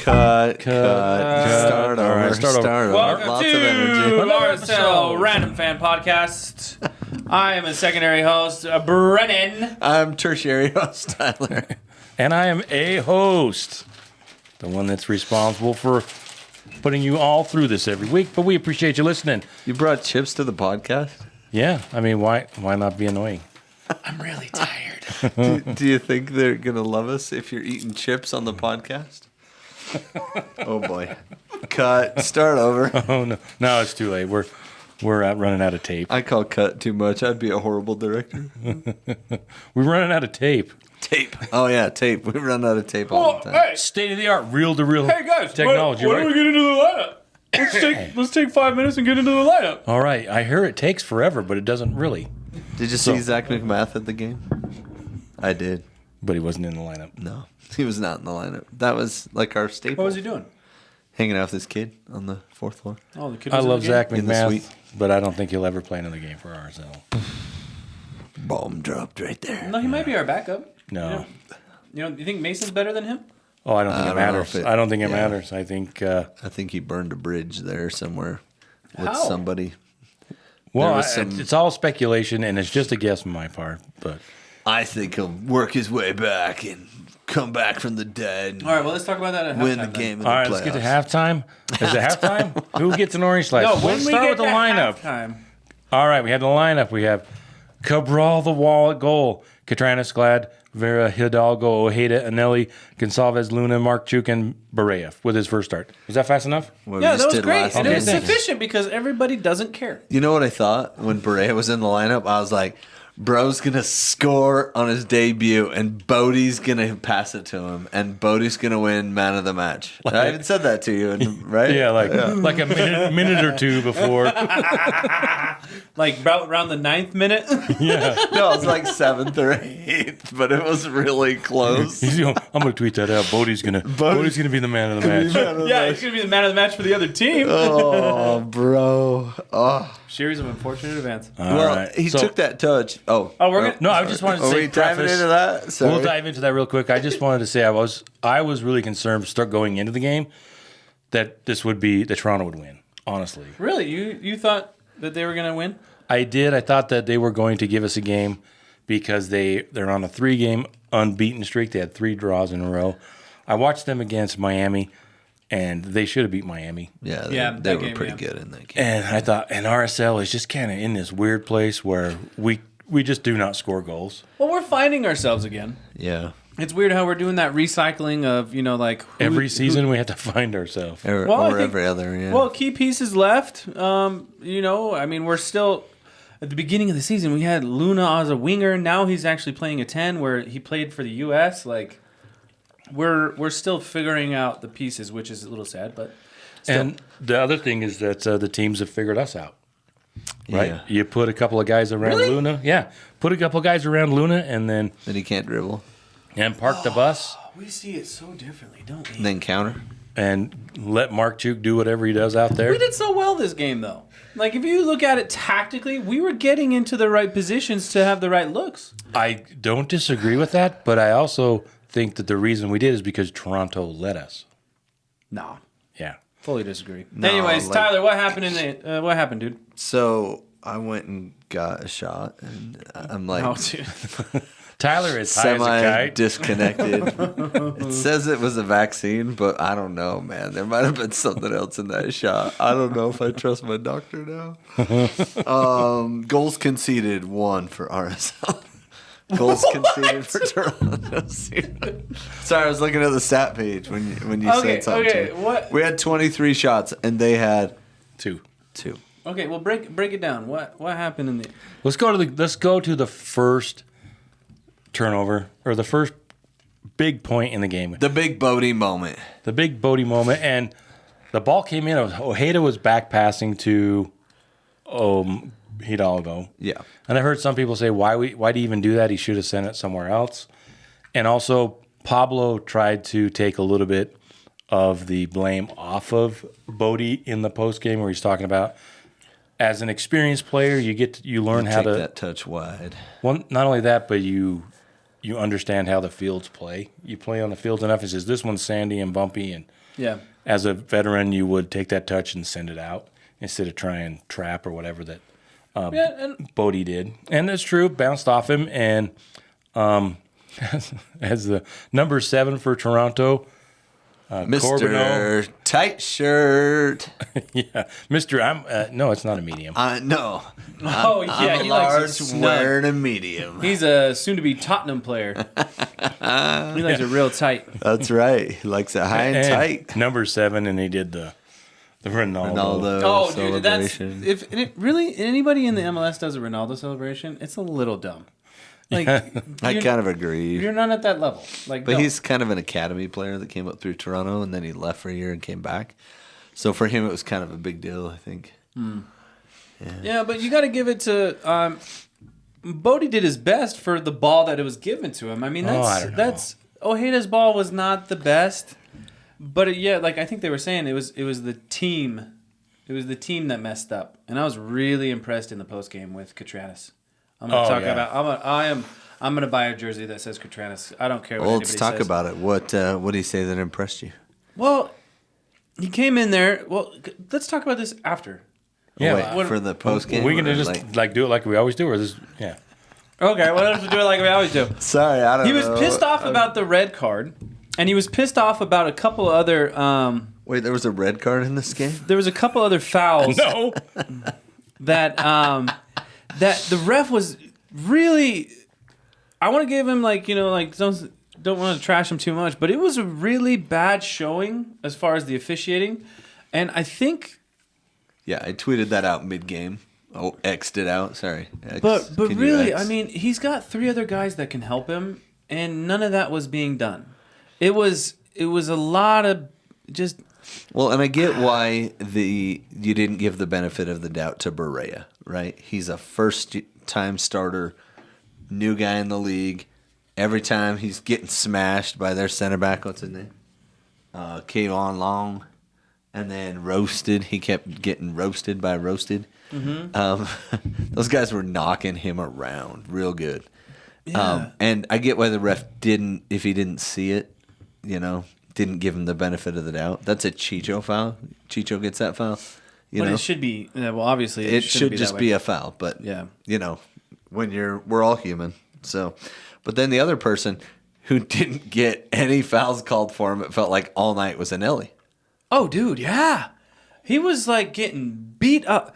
Cut. Start over. Welcome Lots to of energy. RSL Random Fan Podcast. I am a secondary host, Brennan. I'm tertiary host, Tyler. And I am a host, the one that's responsible for putting you all through this every week. But we appreciate you listening. You brought chips to the podcast? Yeah, I mean, why not be annoying? I'm really tired. Do you think they're going to love us if you're eating chips on the podcast? Oh, boy. Cut. Start over. Oh, no, it's too late. We're running out of tape. I call cut too much. I'd be a horrible director. We're running out of tape. Tape. Oh, yeah, tape. We run out of tape all the time. Hey, State of the art, reel-to-reel hey guys, technology. when do we get into the lineup? Let's take 5 minutes and get into the lineup. All right, I hear it takes forever, but it doesn't really. Did you see Zach McMath at the game? I did. But he wasn't in the lineup. No, he was not in the lineup. That was like our staple. What was he doing? Hanging out with this kid on the fourth floor. Oh, the kid I was in love the game? Zach In the McMath, suite. but I don't think he'll ever play another game for RSL. Bomb dropped right there. No, he might be our backup. No. You think Mason's better than him? Oh, I don't think I it don't know matters. if it- I don't think it yeah. matters. I think, I think he burned a bridge there somewhere with How? somebody. well, was some- it's all speculation, and it's just a guess on my part. But I think he'll work his way back and come back from the dead and All right, well, let's talk about that at win halftime the game in all the right, let's get to playoffs. halftime. Is it halftime? Who gets an orange slice? No, when Let's we start get with the to lineup. halftime. All right, we have the lineup. We have Cabral the Wall at goal, Katranis Glad, Vera Hidalgo, Ojeda, Anelli, Gonsalves, Luna, Mark Chuk, and Barea with his first start. Was that fast enough? What we Yeah, just that was did great. last And Okay, it was game. thanks. sufficient because everybody doesn't care. You know what I thought when Barea was in the lineup? I was like, bro's going to score on his debut, and Bodie's going to pass it to him, and Bodie's going to win man of the match. I even said that to you, right? Yeah, like a minute or two before. Like about around the 9th minute. Yeah. No, it was like 7th or 8th, but it was really close. I'm going to tweet that out. Bodie's going to be the man of the match. Yeah, he's going to be the man of the match for the other team. Oh, bro. Oh. Series of unfortunate events. All Well, right. he So- took that touch. Oh, we're gonna- No, I just wanted to Are say we diving preface- into that? Sorry. We'll dive into that real quick. I just wanted to say I was really concerned start going into the game that Toronto would win. Honestly, Really? You thought that they were going to win? I did. I thought that they were going to give us a game because they're on a 3-game unbeaten streak. They had 3 draws in a row. I watched them against Miami, and they should have beat Miami. Yeah, Yeah, they that were game, pretty yeah. good in that game. And I thought, and RSL is just kind of in this weird place where we just do not score goals. Well, we're finding ourselves again. Yeah. It's weird how we're doing that recycling of, like... Every season we have to find ourselves. Or, Well, I or think- every other, yeah. Well, key pieces left. We're still... At the beginning of the season, we had Luna as a winger. Now he's actually playing a 10 where he played for the U.S. Like, we're still figuring out the pieces, which is a little sad, but... Still. And the other thing is that the teams have figured us out. Right? Yeah. You put a couple of guys around Really? Luna. Yeah. Put a couple of guys around Luna and then Then he can't dribble. park the bus We see it so differently, don't we? And then counter. and let Mark Chuk do whatever he does out there. We did so well this game, though. Like, if you look at it tactically, we were getting into the right positions to have the right looks. I don't disagree with that, but I also think that the reason we did is because Toronto let us. Nah, Yeah. fully disagree. No, Anyways, like- Tyler, what happened what happened, dude? So I went and got a shot, and I'm like Oh, dude. Tyler is high as a semi kite. disconnected. It says it was a vaccine, but I don't know, man. There might have been something else in that shot. I don't know if I trust my doctor now. Goals conceded 1 for RSL. Goals conceded for Toronto. Sorry, I was looking at the stat page when you Okay, said something. okay, to me. what- We had 23 shots, and they had 2. 2. Okay, well, break it down. What happened in the... Let's go to the first turnover or the first big point in the game. The big Bodie moment. The big Bodie moment, and the ball came in. Ojeda was back passing to Hidalgo. Yeah. And I heard some people say, why do you even do that? He should have sent it somewhere else. And also, Pablo tried to take a little bit of the blame off of Bodie in the post game, where he's talking about, as an experienced player, you learn how Take to that touch wide. Well, not only that, but you understand how the fields play. You play on the fields enough. It says this one's sandy and bumpy, and Yeah. As a veteran, you would take that touch and send it out instead of trying trap or whatever that Bodie did. And that's true, bounced off him. And as the number 7 for Toronto, Mr. Corbeau. Tight Shirt. Yeah, Mr. No, it's not a medium. No. Oh, yeah, I'm a he large likes it snug. wearing a medium. He's a soon-to-be Tottenham player. He likes it real tight. That's right. He likes it high and tight. Number 7, and he did the Ronaldo. Oh, dude, that's celebration. if and it really anybody in the MLS does a Ronaldo celebration, it's a little dumb. Like I kind of agree. you're not at that level. Like, But no. he's kind of an academy player that came up through Toronto, and then he left for a year and came back. So for him, it was kind of a big deal, I think. Yeah, but you got to give it to Bodie did his best for the ball that it was given to him. I mean, I don't know. that's Ojeda's ball was not the best, but like I think they were saying, it was the team. It was the team that messed up, and I was really impressed in the post game with Catranis. I'm going to talk about. I'm going to buy a jersey that says Catranis. I don't care what Well, anybody let's talk says. about it. What did he say that impressed you? Well, he came in there. Well, let's talk about this after. Yeah, Wait, for the post game. we're gonna just like do it like we always do, or this? Yeah. Okay, well, let's do it like we always do. Sorry, I don't know. He was pissed off about the red card, and he was pissed off about a couple other. Wait, there was a red card in this game? There was a couple other fouls No. that that the ref was really. I want to give him don't want to trash him too much, but it was a really bad showing as far as the officiating, and I think. Yeah, I tweeted that out mid-game. Oh, X'd it out. Sorry. X, But can you really, X? I mean, he's got 3 other guys that can help him, and none of that was being done. It was a lot of just. Well, and I get why you didn't give the benefit of the doubt to Berea, right? He's a first-time starter, new guy in the league. Every time he's getting smashed by their center back, what's his name? Kayvon Long. And then roasted. He kept getting roasted by roasted. Mm-hmm. Those guys were knocking him around real good. Yeah. And I get why the ref didn't, if he didn't see it, didn't give him the benefit of the doubt. That's a Chicho foul. Chicho gets that foul. But it should be. Well, obviously, it should be just that be way. a foul. But Yeah. we're all human. So, but then the other person who didn't get any fouls called for him, it felt like all night, was Anelli. Oh, dude, yeah. He was like getting beat up.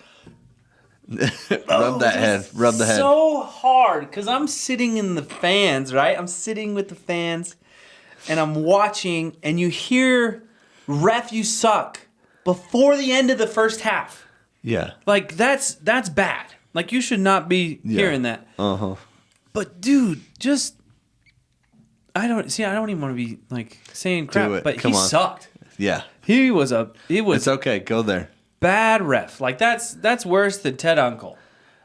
Rub the head. So hard because I'm sitting in the fans, right? I'm sitting with the fans and I'm watching, and you hear "Ref, you suck" before the end of the first half. Yeah. Like that's bad. Like you should not be hearing that. Uh-huh. But dude, just I don't even want to be like saying crap, Do it. but Come he on. sucked. Yeah. It was It's okay. Go there. bad ref. Like that's worse than Ted Uncle.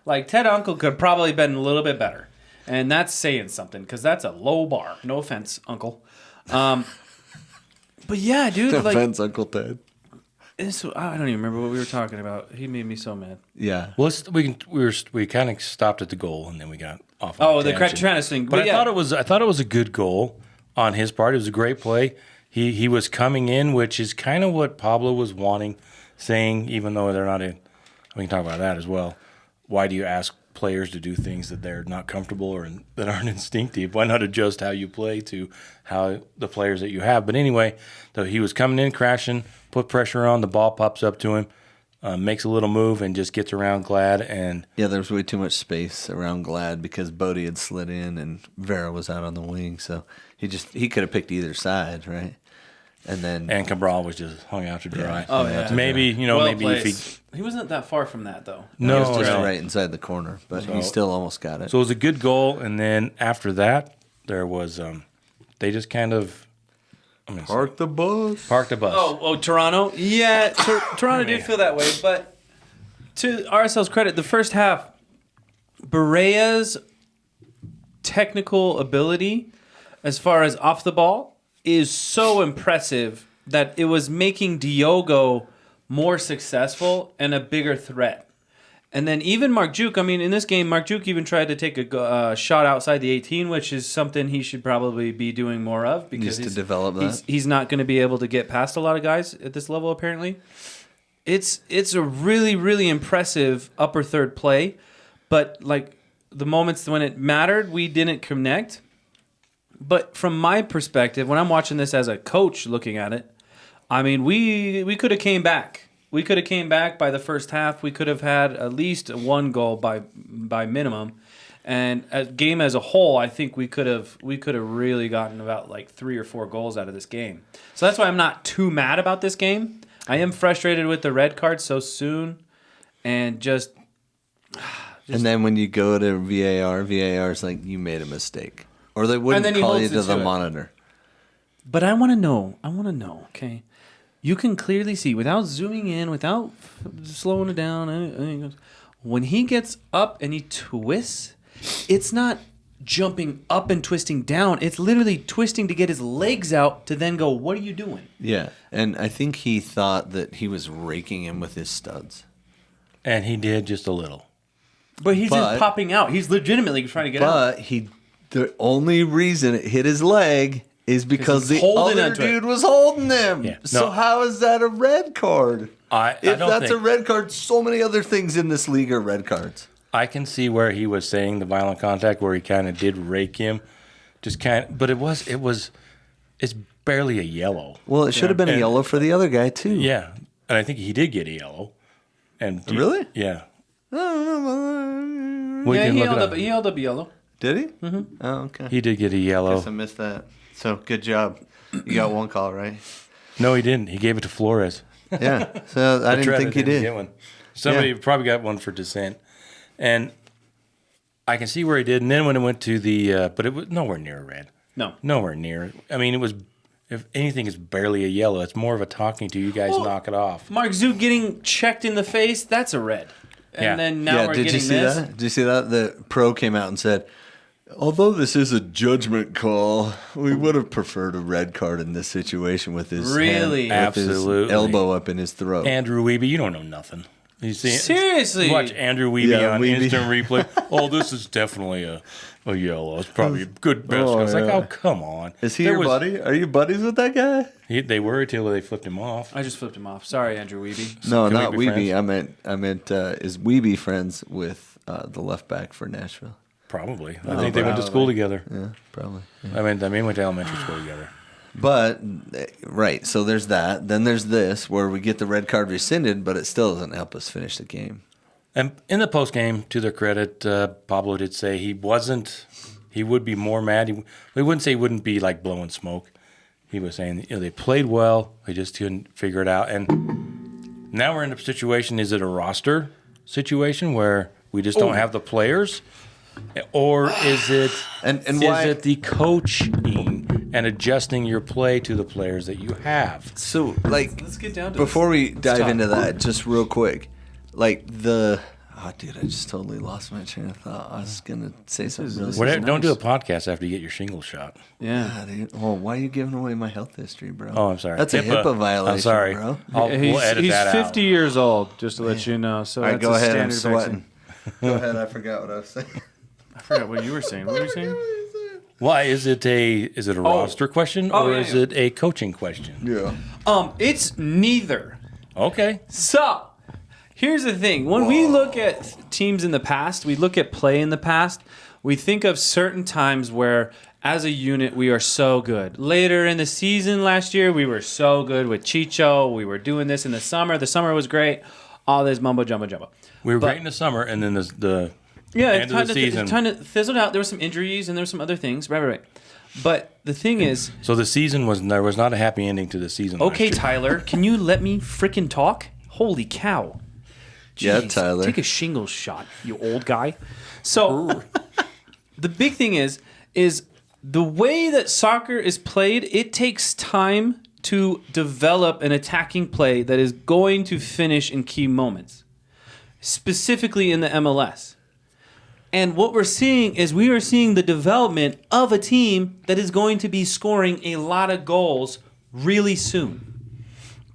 Like Ted Uncle could probably been a little bit better, and that's saying something because that's a low bar. No offense, Uncle. But yeah, dude. No like offense, Uncle Ted. I don't even remember what we were talking about. He made me so mad. Yeah. Well, we kind of stopped at the goal, and then we got off. Oh, on the a tangent. Catranis thing. But I yeah. thought it was a good goal on his part. It was a great play. He was coming in, which is kind of what Pablo was wanting, saying, even though they're not in. We can talk about that as well. Why do you ask players to do things that they're not comfortable or that aren't instinctive? Why not adjust how you play to how the players that you have? But anyway, though he was coming in, crashing, put pressure on, the ball pops up to him, makes a little move, and just gets around Glad. And Yeah, there was way too much space around Glad because Bodie had slid in and Vera was out on the wing, so he could have picked either side, right? And Cabral was just hung out to dry. Oh yeah. Maybe Well maybe if placed. He wasn't that far from that though. he was just no. right inside the corner, but he still almost got it. So it was a good goal, and then after that, there was they just kind of Park the bus. parked the bus. Oh, Toronto. Yeah, Toronto did feel that way, but to RSL's credit, the first half, Berea's technical ability, as far as off the ball, is so impressive that it was making Diogo more successful and a bigger threat. And then even Mark Juke, I mean, in this game, Mark Juke even tried to take a shot outside the 18, which is something he should probably be doing more of because Needs to develop that. He's not going to be able to get past a lot of guys at this level, apparently. It's a really, really impressive upper third play, but like the moments when it mattered, we didn't connect. But from my perspective, when I'm watching this as a coach looking at it, I mean, we could have came back. We could have came back by the first half. We could have had at least one goal by minimum. And as game as a whole, I think we could have really gotten about like 3 or 4 goals out of this game. So that's why I'm not too mad about this game. I am frustrated with the red card so soon, and just and then when you go to VAR is like, you made a mistake. Or they wouldn't call you to the monitor. But I want to know, okay? You can clearly see, without zooming in, without slowing it down, when he gets up and he twists, it's not jumping up and twisting down. It's literally twisting to get his legs out to then go, what are you doing? Yeah, and I think he thought that he was raking him with his studs. And he did just a little. But he's just popping out. He's legitimately trying to get out. But the only reason it hit his leg is because the other dude was holding him. Yeah. So how is that a red card? If that's a red card, so many other things in this league are red cards. I can see where he was saying the violent contact, where he kind of did rake him, but it's barely a yellow. Well, it should have been a yellow for the other guy too. Yeah, and I think he did get a yellow. And really? Yeah. He held up yellow. Did he? Mm-hmm. Oh, okay. He did get a yellow. Guess I missed that. So good job. You got one call, right? No, he didn't. He gave it to Flores. Yeah. So I didn't think he did. Get one. Somebody probably got one for dissent. And I can see where he did. And then when it went to the, but it was nowhere near a red. No. Nowhere near. I mean, it was, if anything, it's barely a yellow. It's more of a talking to you guys, knock it off. Mark Zook getting checked in the face, that's a red. And then now we're getting this. Did you see that? The pro came out and said, although this is a judgment call, we would have preferred a red card in this situation with his absolutely elbow up in his throat. Andrew Wiebe, you don't know nothing. You see, seriously, watch Andrew Wiebe on instant replay. Oh, this is definitely a yellow. It's probably a good best. I was like, oh, come on. Is he your buddy? Are you buddies with that guy? They were until they flipped him off. I just flipped him off. Sorry, Andrew Wiebe. No, not Wiebe. I meant is Wiebe friends with the left back for Nashville? Probably. I think they went to school together. Yeah, probably. Yeah. I mean, they went to elementary school together. But, right, so there's that. Then there's this, where we get the red card rescinded, but it still doesn't help us finish the game. And in the postgame, to their credit, Pablo did say he would be more mad. He wouldn't say he wouldn't be like blowing smoke. He was saying, they played well, they just couldn't figure it out. And now we're in a situation, is it a roster situation where we just don't have the players? Or is it it the coaching and adjusting your play to the players that you have? So, let's get down to before we dive into that, just real quick, dude, I just totally lost my train of thought. I was gonna say something really Don't do a podcast after you get your shingles shot. Yeah. Why are you giving away my health history, bro? Oh, I'm sorry. That's a HIPAA violation, I'm sorry, bro. We'll edit that out. He's 50 years old, just to let you know. So all right, that's go a ahead. I'm standard sweating. vaccine. Go ahead. I forgot what I was saying. I forgot what you were saying. What were you saying? Why is it a roster question or is it a coaching question? Yeah. It's neither. Okay. So, here's the thing. When we look at teams in the past, we look at play in the past, we think of certain times where, as a unit, we are so good. Later in the season last year, we were so good with Chicho. We were doing this in the summer. The summer was great. All this mumbo jumbo. We were great in the summer, and then the end of the season. It kind of fizzled out. There were some injuries, and there were some other things. Right. But the thing is... So the season there was not a happy ending to the season Okay, Tyler, can you let me freaking talk? Holy cow. Jeez, yeah, Tyler. Take a shingles shot, you old guy. So, the big thing is the way that soccer is played, it takes time to develop an attacking play that is going to finish in key moments, specifically in the MLS. And what we're seeing is we are seeing the development of a team that is going to be scoring a lot of goals really soon.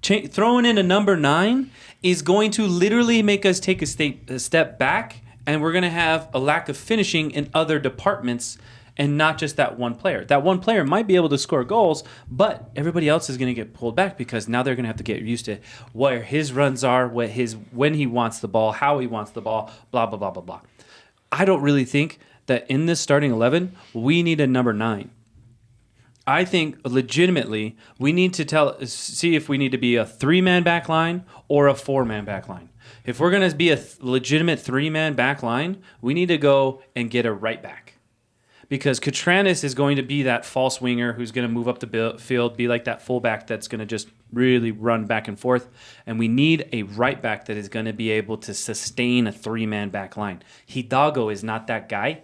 throwing in a number 9 is going to literally make us take a step back, and we're going to have a lack of finishing in other departments and not just that one player. That one player might be able to score goals, but everybody else is going to get pulled back because now they're going to have to get used to where his runs are, when he wants the ball, how he wants the ball, blah, blah, blah, blah, blah. I don't really think that in this starting 11, we need a number 9. I think legitimately we need to see if we need to be a 3-man back line or a 4-man back line. If we're going to be a legitimate 3-man back line, we need to go and get a right back. Because Catranis is going to be that false winger who's going to move up the field, be like that fullback that's going to just really run back and forth. And we need a right back that is going to be able to sustain a 3-man back line. Hidalgo is not that guy.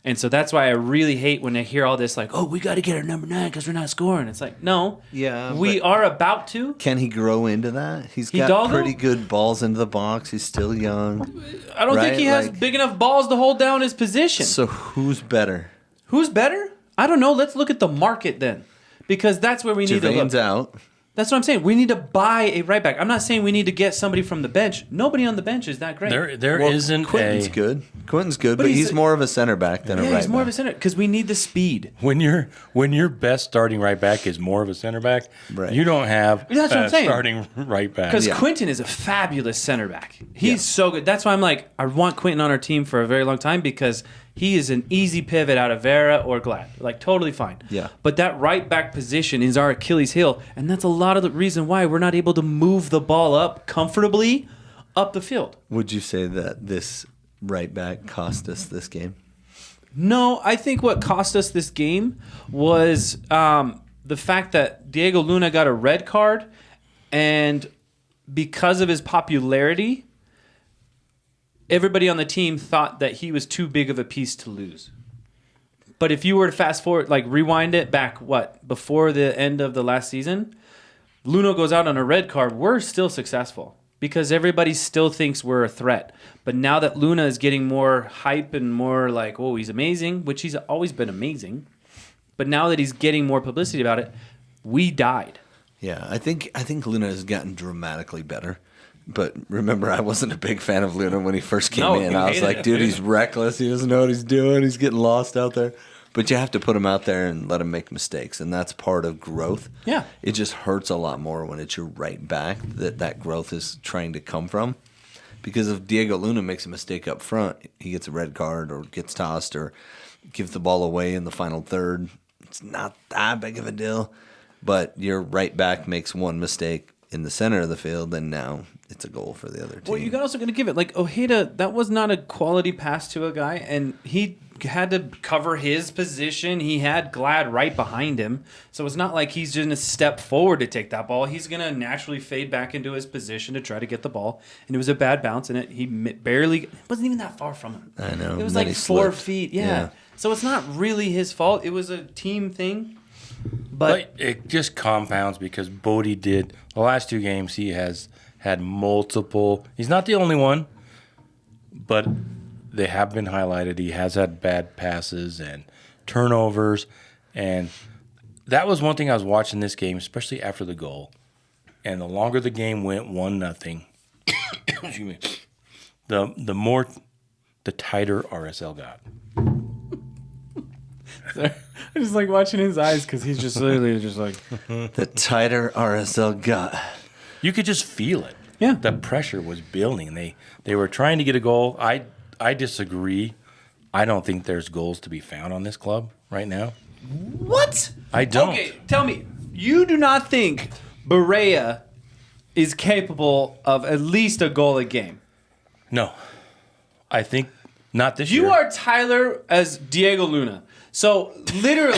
And so that's why I really hate when I hear all this like, oh, we got to get our number 9 because we're not scoring. It's like, no, we are about to. Can he grow into that? He's got Hidalgo? pretty good balls into the box. He's still young. I don't think he has big enough balls to hold down his position. So who's better? Who's better? I don't know. Let's look at the market then. Because that's where we need to look. Out. That's what I'm saying. We need to buy a right back. I'm not saying we need to get somebody from the bench. Nobody on the bench is that great. There isn't Quentin's good. Quentin's good, but he's more of a center back than a right back. He's more of a center because we need the speed. When your best starting right back is more of a center back, you don't have that's what I'm saying. Starting right back. Because Quentin is a fabulous center back. He's so good. That's why I'm like, I want Quentin on our team for a very long time because he is an easy pivot out of Vera or Glad. Like, totally fine. Yeah. But that right back position is our Achilles heel, and that's a lot of the reason why we're not able to move the ball up comfortably up the field. Would you say that this right back cost us this game? No, I think what cost us this game was the fact that Diego Luna got a red card, and because of his popularity, everybody on the team thought that he was too big of a piece to lose. But if you were to fast forward, like rewind it back, before the end of the last season, Luna goes out on a red card, we're still successful because everybody still thinks we're a threat. But now that Luna is getting more hype and more like, oh, he's amazing, which he's always been amazing. But now that he's getting more publicity about it, we died. Yeah, I think Luna has gotten dramatically better. But remember, I wasn't a big fan of Luna when he first came in. I was like, dude, he's reckless. He doesn't know what he's doing. He's getting lost out there. But you have to put him out there and let him make mistakes, and that's part of growth. Yeah. It just hurts a lot more when it's your right back that growth is trying to come from. Because if Diego Luna makes a mistake up front, he gets a red card or gets tossed or gives the ball away in the final third. It's not that big of a deal. But your right back makes one mistake in the center of the field, and now it's a goal for the other team. Well, you're also going to give it, like, Ojeda, that was not a quality pass to a guy, and he had to cover his position. He had Glad right behind him, so it's not like he's going to step forward to take that ball. He's going to naturally fade back into his position to try to get the ball, and it was a bad bounce, and he barely, it wasn't even that far from him. I know. It was like 4 feet, yeah. So it's not really his fault. It was a team thing. But it just compounds because Bodie did the last 2 games. He has had multiple. He's not the only one, but they have been highlighted. He has had bad passes and turnovers, and that was one thing I was watching this game, especially after the goal. And the longer the game went, 1-0. Excuse me. The tighter RSL got. I just like watching his eyes because he's just literally just like the tighter RSL got. You could just feel it. Yeah, the pressure was building. They were trying to get a goal. I disagree. I don't think there's goals to be found on this club right now. What? I don't. Okay, tell me. You do not think Barea is capable of at least a goal a game? No. I think not this year. You are Tyler as Diego Luna. So, literally,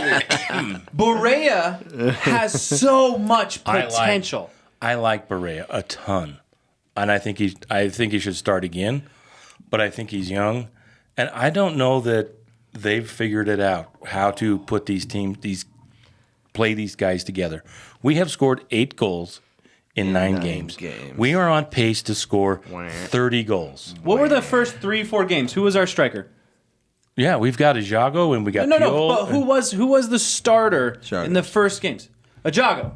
Barea has so much potential. I like Barea a ton. And I think he should start again. But I think he's young. And I don't know that they've figured it out, how to put play these guys together. We have scored 8 goals in 9 games. We are on pace to score 30 goals. What were the first 3-4 games? Who was our striker? Yeah, we've got Ajago and we got No, but who was the starter in the first games? Ajago.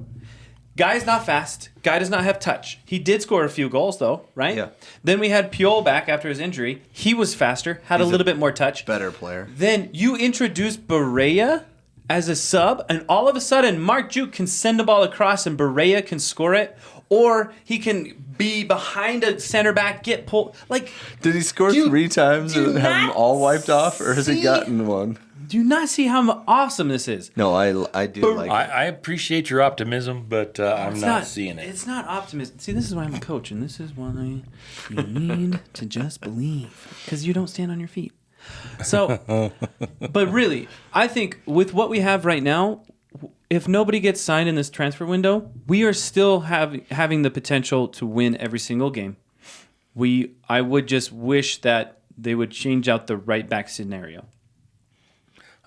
Guy's not fast. Guy does not have touch. He did score a few goals, though, right? Yeah. Then we had Piol back after his injury. He was faster, had a little bit more touch. Better player. Then you introduce Barea as a sub, and all of a sudden, Mark Juke can send the ball across and Barea can score it, or he can be behind a center back, get pulled. Like, did he score 3 times and have them all wiped off, or has he gotten one? Do you not see how awesome this is? No, I do like it. I appreciate your optimism, but I'm not seeing it. It's not optimism. See, this is why I'm a coach, and this is why you need to just believe, because you don't stand on your feet. So, but really, I think with what we have right now, if nobody gets signed in this transfer window, we are still having the potential to win every single game. I would just wish that they would change out the right back scenario.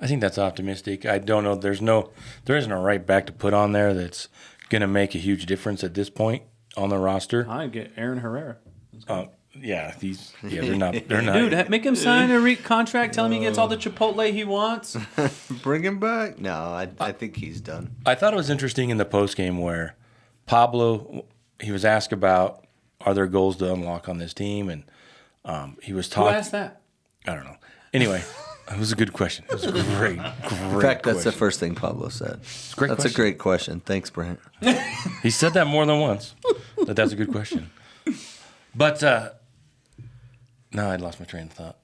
I think that's optimistic. I don't know. There isn't a right back to put on there that's going to make a huge difference at this point on the roster. I get Aaron Herrera. They're not. Dude, make him sign a contract. Tell him he gets all the Chipotle he wants. Bring him back? No, I think he's done. I thought it was interesting in the postgame where Pablo, he was asked about, are there goals to unlock on this team? And he was talking. Who asked that? I don't know. Anyway, it was a good question. It was a great In fact, question. that's the first thing Pablo said. That's a great question. Thanks, Brandt. He said that more than once. That's a good question. But no, I lost my train of thought.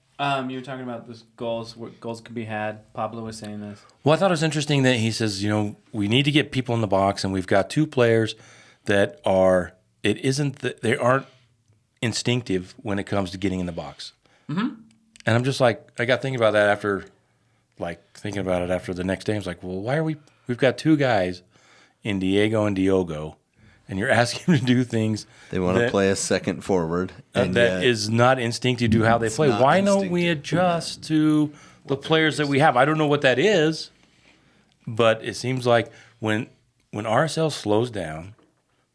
You were talking about this goals. What goals could be had. Pablo was saying this. Well, I thought it was interesting that he says, we need to get people in the box, and we've got 2 players that they aren't instinctive when it comes to getting in the box. Mm-hmm. And I'm just like, I got thinking about that after the next day. I was like, well, why are we've got 2 guys in Diego and Diogo, and you're asking them to do things. They want to play a second forward. And that is not instinctive to how they play. Why don't we adjust to the players that we have? I don't know what that is, but it seems like when RSL slows down,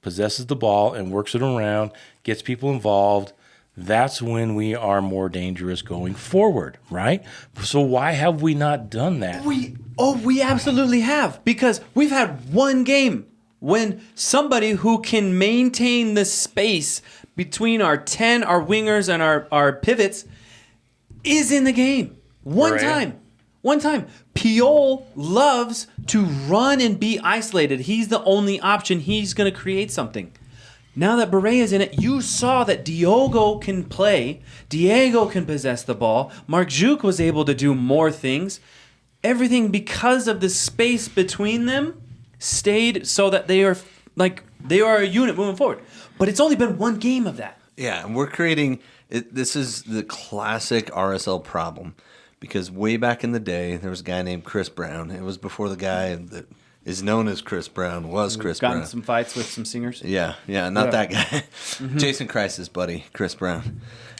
possesses the ball and works it around, gets people involved, that's when we are more dangerous going forward, right? So why have we not done that? We absolutely have, because we've had one game when somebody who can maintain the space between our 10, our wingers, and our pivots is in the game. One time. Piol loves to run and be isolated. He's the only option. He's going to create something. Now that Barea is in it, you saw that Diogo can play. Diego can possess the ball. Mark Juke was able to do more things. Everything, because of the space between them, stayed so that they are a unit moving forward. But it's only been one game of that. Yeah, and we're creating it. This is the classic RSL problem, because way back in the day, there was a guy named Chris Brown. It was before the guy that is known as Chris Brown was Chris Brown. Gotten some fights with some singers. Yeah, not that guy. Mm-hmm. Jason Christ's buddy, Chris Brown.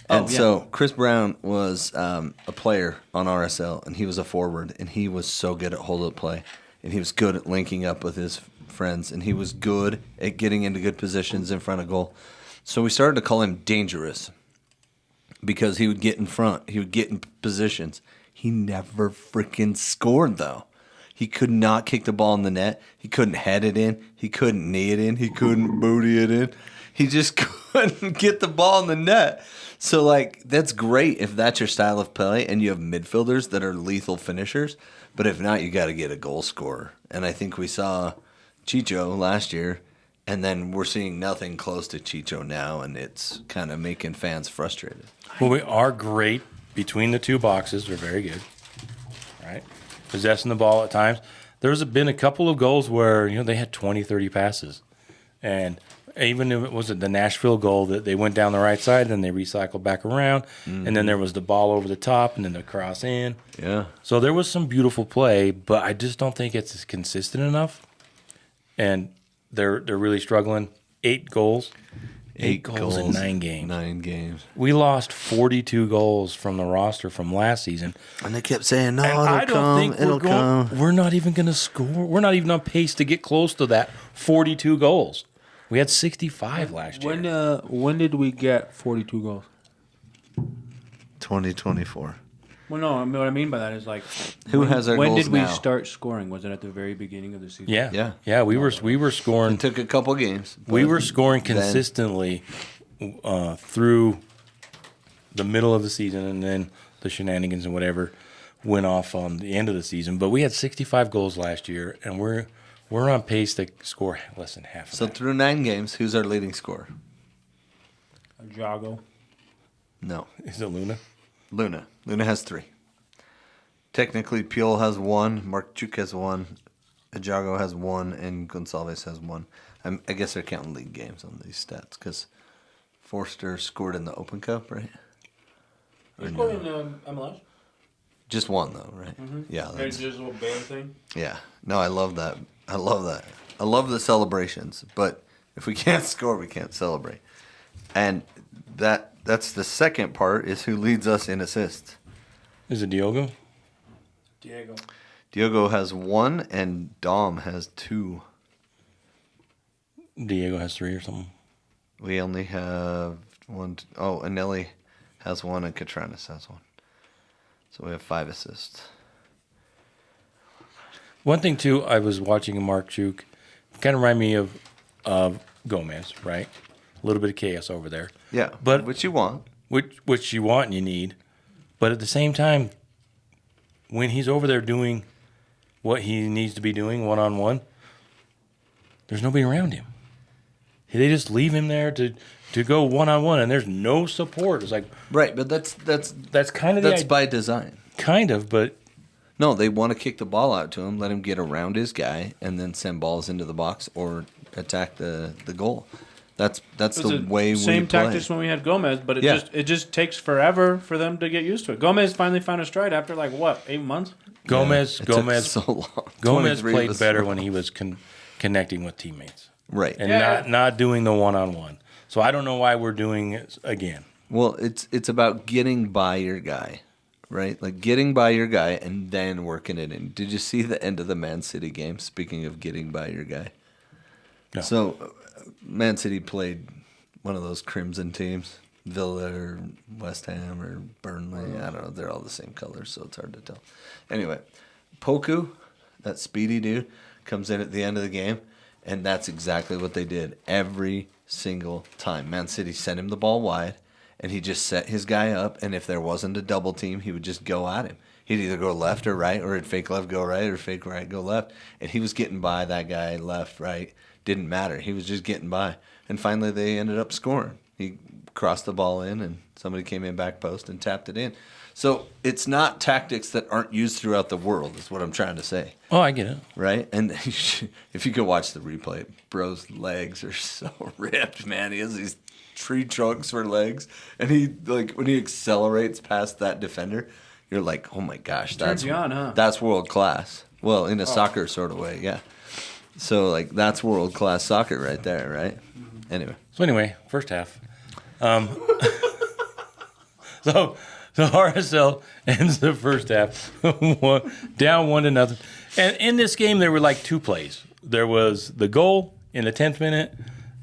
And so Chris Brown was a player on RSL, and he was a forward, and he was so good at hold-up play. And he was good at linking up with his friends, and he was good at getting into good positions in front of goal. So we started to call him Dangerous, because he would get in front. He would get in positions. He never freaking scored, though. He could not kick the ball in the net. He couldn't head it in. He couldn't knee it in. He couldn't booty it in. He just couldn't get the ball in the net. So, that's great if that's your style of play and you have midfielders that are lethal finishers. But if not, you got to get a goal scorer. And I think we saw Chicho last year, and then we're seeing nothing close to Chicho now, and it's kind of making fans frustrated. Well, we are great between the 2 boxes. They're very good, right? Possessing the ball at times. There's been a couple of goals where, they had 20, 30 passes. And even if it was the Nashville goal that they went down the right side, then they recycled back around, and then there was the ball over the top, and then the cross in. Yeah. So there was some beautiful play, but I just don't think it's consistent enough. And they're really struggling. 8 goals. 8 goals in 9 games. 9 games. We lost 42 goals from the roster from last season. And they kept saying, no, We're not even going to score. We're not even on pace to get close to that 42 goals. We had 65 last year. When did we get 42 goals? 2024. Well, no, I mean, what I mean by that is like, Who has our when goals did we now? start scoring? Was it at the very beginning of the season? Yeah. We were scoring. It took a couple games. We but were scoring then- consistently through the middle of the season, and then the shenanigans and whatever went off on the end of the season. But we had 65 goals last year, and we're on pace to score less than half of So that. through 9 games, who's our leading scorer? Jago. No, Is it Luna? Luna. Luna has 3. Technically, Pule has 1, Markchuk has 1, Ajago has 1, and Gonçalves has 1. I guess they're counting league games on these stats because Forster scored in the Open Cup, right? You scored in MLS? Just 1 though, right? Yeah, It's just a little band thing. yeah. No, I love that. I love that. I love the celebrations, but if we can't score, we can't celebrate. And that's the second part is who leads us in assists. Is it Diogo? Diego. Diogo has 1 and Dom has 2. Diego has 3 or something. We only have 1. Oh, Anelli has 1 and Katranis has 1. So we have 5 assists. One thing too, I was watching Mark Chuk, kind of remind me of Gomez, right? A little bit of chaos over there. Yeah, But- which you want. which you want and you need. But at the same time, when he's over there doing what he needs to be doing one-on-one, there's nobody around him. They just leave him there to go one-on-one, and there's no support. It's like, Right, but that's kind of that's by design. kind of, but No, they want to kick the ball out to him, let him get around his guy, and then send balls into the box or attack the goal. That's the way we Same play. tactics when we had Gomez, but Yeah. it just takes forever for them to get used to it. Gomez finally found a stride after 8 months. Gomez It took Gomez so long. Gomez 23 played was better so- when he was connecting with teammates Right. and Yeah. not doing the one-on-one. So I don't know why we're doing it again. Well, it's about getting by your guy, right? Like getting by your guy and then working it in. Did you see the end of the Man City game? Speaking of getting by your guy. No. So Man City played one of those Crimson teams, Villa or West Ham or Burnley. I don't know. They're all the same colors, so it's hard to tell. Anyway, Poku, that speedy dude, comes in at the end of the game, and that's exactly what they did every single time. Man City sent him the ball wide, and he just set his guy up, and if there wasn't a double team, he would just go at him. He'd either go left or right, or he'd fake left, go right, or fake right, go left. And he was getting by that guy left, right. Didn't matter. He was just getting by. And finally, they ended up scoring. He crossed the ball in, and somebody came in back post and tapped it in. So it's not tactics that aren't used throughout the world, is what I'm trying to say, Oh, I get it. right? And if you could watch the replay, bro's legs are so ripped, man. He has these tree trunks for legs, and he like when he accelerates past that defender, you're like, oh my gosh, Turns you on, huh? that's world class. Well, in a soccer sort of way, yeah. So like that's world class soccer right there, right? Anyway, So anyway, first half. So RSL ends the first half down 1-0. And in this game, there were like 2 plays. There was the goal in the 10th minute,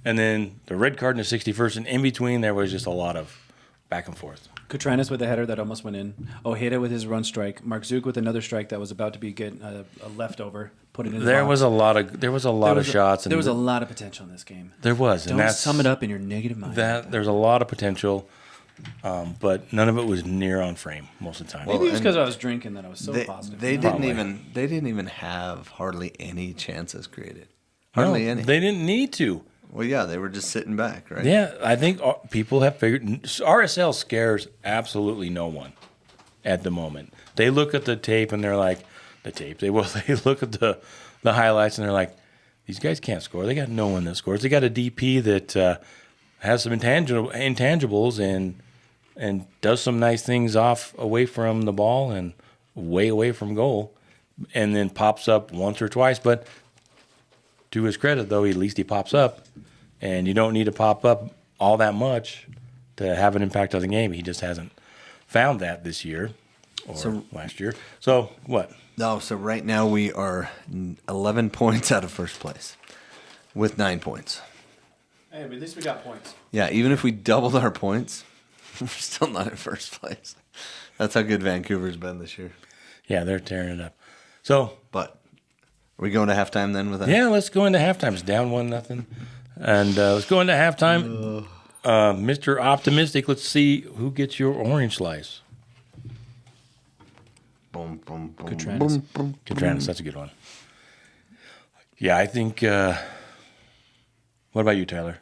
and then the red card in the 61st. And in between, there was just a lot of back and forth. Katranis with a header that almost went in. Ojeda with his run strike. Mark Zook with another strike that was about to be getting a leftover. Put it in. There the was box. a lot of shots. There was a lot of potential in this game. There was, Don't and that's sum it up in your negative mind. There's a lot of potential, but none of it was near on frame most of the time. Maybe it's and because I was drinking that I was so positive. they Probably. didn't even have hardly any chances created. No, Hardly any. they didn't need to. Well, yeah, they were just sitting back, right? Yeah, I think people have figured RSL scares absolutely no one at the moment. They look at the tape and they're like, they look at the highlights and they're like, these guys can't score. They got no one that scores. They got a DP that has some intangibles and does some nice things away from the ball and way away from goal, and then pops up once or twice. But to his credit, though, at least he pops up, and you don't need to pop up all that much to have an impact on the game. He just hasn't found that this year or last year. So what? No, so right now we are 11 points out of first place with 9 points. Hey, but at least we got points. Yeah, even if we doubled our points, We're still not in first place. That's how good Vancouver's been this year. Yeah, they're tearing it up. So, But are we going to halftime then with that? yeah, let's go into halftime. It's down 1-0. And let's go into halftime. Mr. Optimistic, let's see who gets your orange slice. Boom, boom, boom, Contreras. boom, boom. Contreras, that's a good one. Yeah, I think. What about you, Tyler?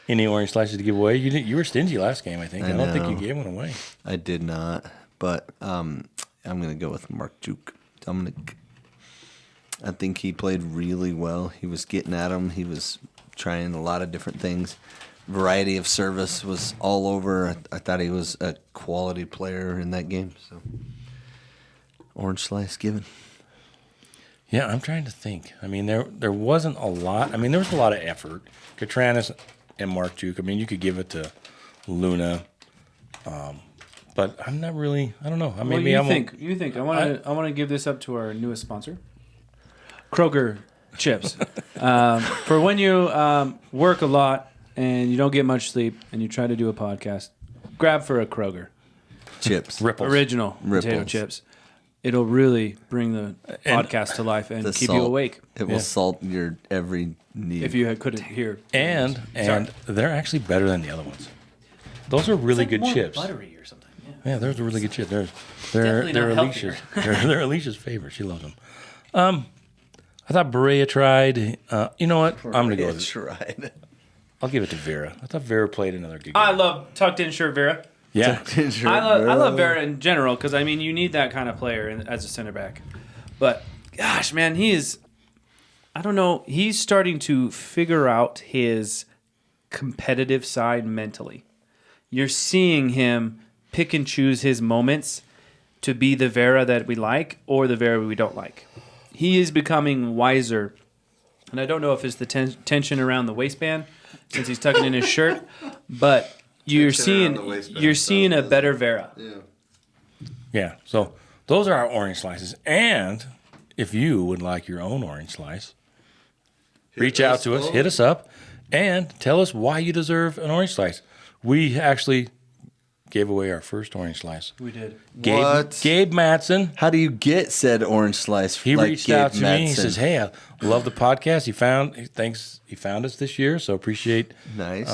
Any orange slices to give away? You were stingy last game, I think. I don't think you gave one away. I did not, but I'm going to go with Mark Juke. Dominic. I think he played really well. He was getting at him. He was trying a lot of different things. Variety of service was all over. I thought he was a quality player in that game. So, orange slice given. Yeah, I'm trying to think. I mean, there wasn't a lot. I mean, there was a lot of effort. Contreras and Mark Juke. I mean, you could give it to Luna. But I'm not really. I don't know. What do you think? I want to give this up to our newest sponsor, Kroger chips. For when you work a lot and you don't get much sleep and you try to do a podcast, grab for a Kroger Chips. Ripples. original potato Ripples. chips. It'll really bring the podcast to life and The keep salt. you awake. It will salt your every need. If you couldn't hear. And they're actually better than the other ones. Those are really good more chips. buttery or something. Yeah, those are really good chips. They're Definitely not Alicia's. They're Alicia's favorite. She loves them. I thought Berea tried. You know what? I'm gonna go with it. Tried. I'll give it to Vera. I thought Vera played another good game. I love tucked in shirt Vera. Yeah. I love Vera in general because I mean you need that kind of player as a center back. But gosh, man, he is. I don't know. He's starting to figure out his competitive side mentally. You're seeing him pick and choose his moments to be the Vera that we like or the Vera we don't like. He is becoming wiser, and I don't know if it's the tension around the waistband since he's tucking in his shirt, but you're seeing a better Vera. Yeah. So those are our orange slices. And if you would like your own orange slice, reach out to us, hit us up, and tell us why you deserve an orange slice. We actually gave away our first orange slice. We did. Gabe Matson. How do you get said orange slice? He reached out to me. He says, "Hey, I love the podcast. He found us this year, so appreciate Nice.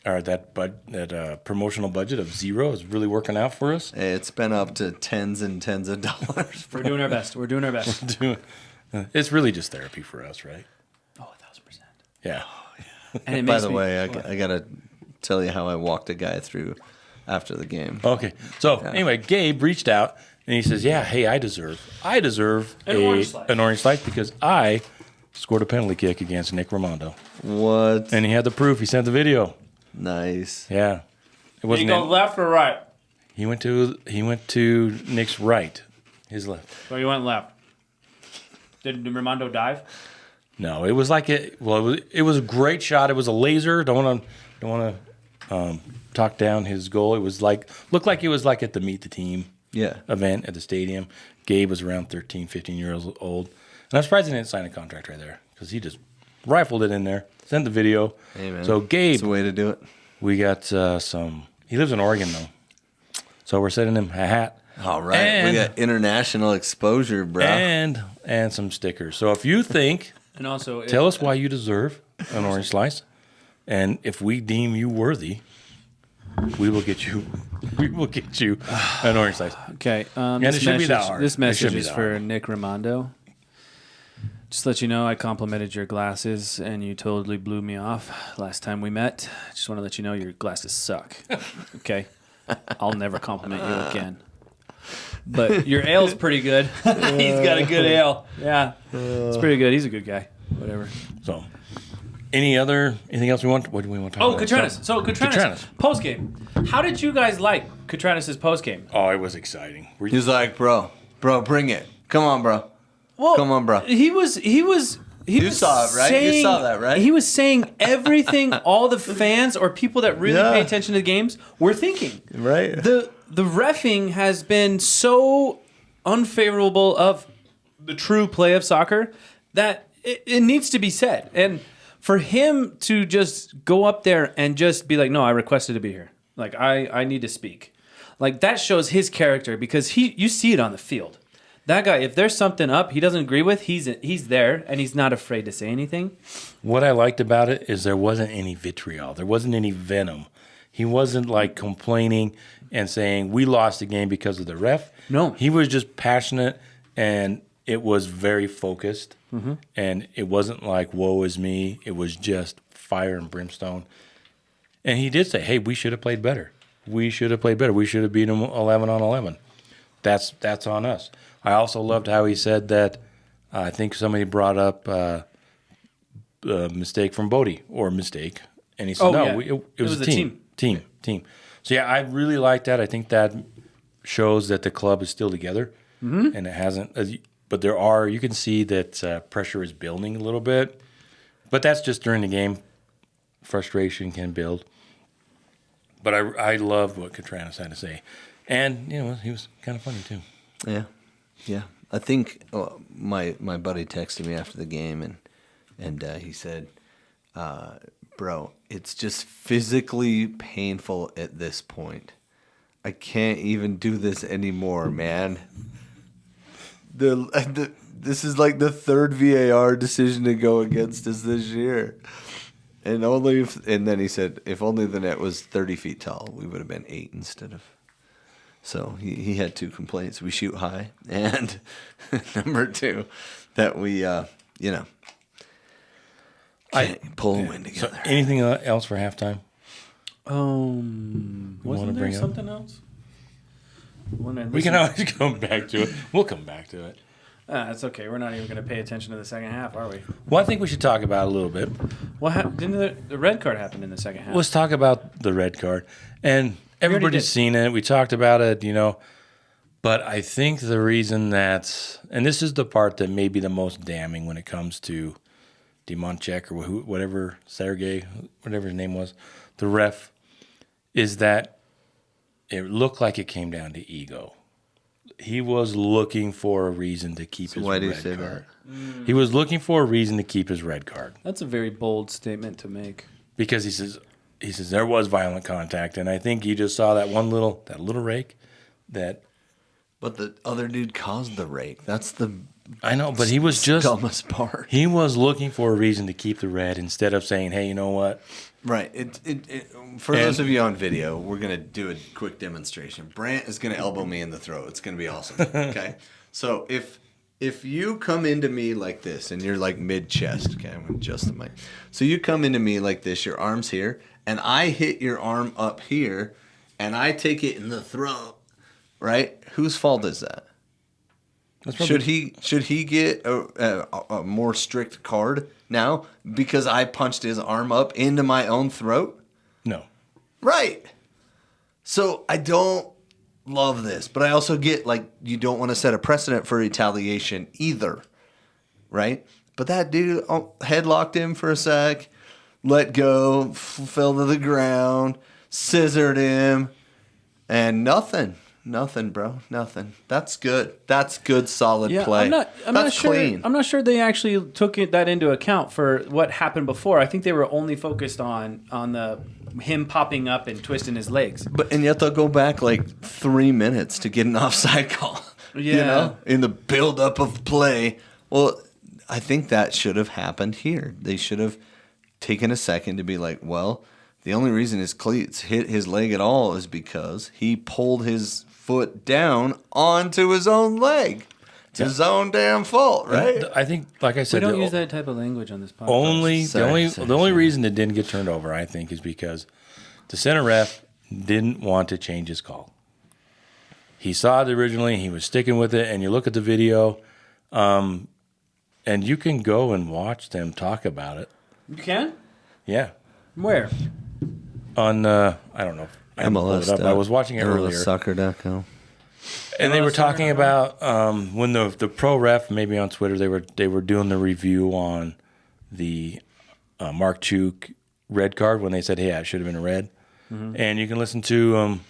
that promotional budget of $0 is really working out for us. Hey, it's been up to tens and tens of dollars. We're doing our best. We're doing our best. It's really just therapy for us, right? Oh, 1,000%. Yeah. And it By makes the me, way, I gotta tell you how I walked a guy through after the game. Okay. So anyway, Gabe reached out and he says, "Yeah, hey, I deserve An orange slice because I scored a penalty kick against Nick Raimondo." What? And he had the proof. He sent the video. Nice. Yeah. It Did wasn't you go left or right? He went to Nick's right. His left. So you went left. Did Raimondo dive? No, it was like it was a great shot. It was a laser. Don't want to talk down his goal. It was looked like it was like at the Meet the Team event at the stadium. Gabe was around 13, 15 years old. And I'm surprised he didn't sign a contract right there because he just rifled it in there, sent the video. Hey, man. So Gabe, That's the way to do it. we got he lives in Oregon though. So we're sending him a hat. All right. We got international exposure, bro. And some stickers. So if you think, And also, tell us why you deserve an orange slice. And if we deem you worthy, we will get you an orange slice. Okay. it shouldn't be that hard. This It message shouldn't be is that for hard. Nick Raimondo. Just to let you know, I complimented your glasses, and you totally blew me off last time we met. Just want to let you know your glasses suck. Okay? I'll never compliment you again. But your ale's pretty good. He's got a good ale. Yeah. It's pretty good. He's a good guy. Whatever. So, anything else we want? What do we want to talk Oh, about? Contreras. So, Contreras. Post game. How did you guys like Contreras' post game? Oh, it was exciting. He's like, bro, bring it. Come on, bro. Well, Come on, bro. He was saw it, right? You saw that, right? He was saying everything all the fans or people that really pay attention to the games were thinking. Right. The reffing has been so unfavorable of the true play of soccer that it needs to be said. And for him to just go up there and just be like, "No, I requested to be here. Like, I need to speak. Like, that shows his character because you see it on the field. That guy, if there's something up he doesn't agree with, he's there, and he's not afraid to say anything. What I liked about it is there wasn't any vitriol. There wasn't any venom. He wasn't, like, complaining and saying, we lost the game because of the ref. No. He was just passionate, and it was very focused. Mm-hmm. And it wasn't like, woe is me. It was just fire and brimstone. And he did say, hey, we should have played better. We should have played better. We should have beat them 11 on 11. That's on us. I also loved how he said that I think somebody brought up a mistake from Bodie, or mistake. And he said, it was a team. Team. So, yeah, I really like that. I think that shows that the club is still together. Mm-hmm. And it hasn't. But you can see that pressure is building a little bit. But that's just during the game. Frustration can build. But I loved what Catranis had to say. And, he was kind of funny, too. Yeah. I think my buddy texted me after the game, and he said, bro, it's just physically painful at this point. I can't even do this anymore, man. This is like the third VAR decision to go against us this year. And then he said, if only the net was 30 feet tall, we would have been 8 instead of. So he had 2 complaints. We shoot high. And number 2, that we, can't pull a win together. So anything else for halftime? Wasn't there something else? We can always come back to it. We'll come back to it. It's okay. We're not even going to pay attention to the second half, are we? Well, I think we should talk about it a little bit. Didn't the red card happen in the second half? Let's talk about the red card. And everybody's seen it. We talked about it, But I think the reason and this is the part that may be the most damning when it comes to Dimonchek or whatever, Sergey, whatever his name was, the ref, is that it looked like it came down to ego. He was looking for a reason to keep his red card. Why do you say that? He was looking for a reason to keep his red card. That's a very bold statement to make. Because he says there was violent contact, and I think he just saw that little rake that. But the other dude caused the rake. That's the. I know, but he was just dumbest part. He was looking for a reason to keep the red instead of saying, "Hey, you know what?" Right. For those of you on video, we're going to do a quick demonstration. Brandt is going to elbow me in the throat. It's going to be awesome. Okay? So if you come into me like this and you're like mid-chest, okay, I'm going to adjust the mic. So you come into me like this, your arm's here, and I hit your arm up here, and I take it in the throat, right? Whose fault is that? Should he get a more strict card now because I punched his arm up into my own throat? No. Right. So I don't love this, but I also get you don't want to set a precedent for retaliation either, right? But that dude headlocked him for a sec, let go, fell to the ground, scissored him, and nothing. Nothing, bro. Nothing. That's good. That's good, solid play. I'm not sure. Clean. I'm not sure they actually took that into account for what happened before. I think they were only focused on him popping up and twisting his legs. And yet they'll go back 3 minutes to get an offside call. Yeah. In the buildup of play. Well, I think that should have happened here. They should have taken a second to be like, well, the only reason his cleats hit his leg at all is because he pulled his foot down onto his own leg. It's his own damn fault, right? I think, like I said, we don't use that type of language on this podcast. The only reason it didn't get turned over, I think, is because the center ref didn't want to change his call. He saw it originally, he was sticking with it, and you look at the video, and you can go and watch them talk about it. You can? Yeah. Where? On, I don't know. MLS. I was watching it earlier. MLSsoccer.com. And they were talking about when the pro ref, maybe on Twitter, they were doing the review on the Mark Chuk red card when they said, "Hey, it should have been a red." Mm-hmm. And you can listen to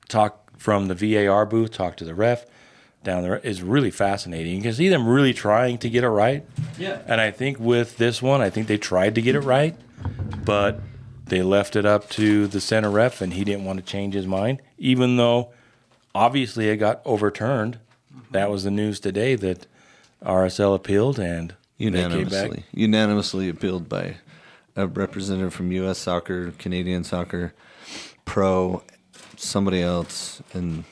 talk from the VAR booth, talk to the ref down there. It's really fascinating. You can see them really trying to get it right. Yeah. And I think with this one, I think they tried to get it right, but they left it up to the center ref, and he didn't want to change his mind, even though obviously it got overturned. That was the news today that RSL appealed, and they came back. Unanimously appealed by a representative from U.S. Soccer, Canadian Soccer, Pro, somebody else, and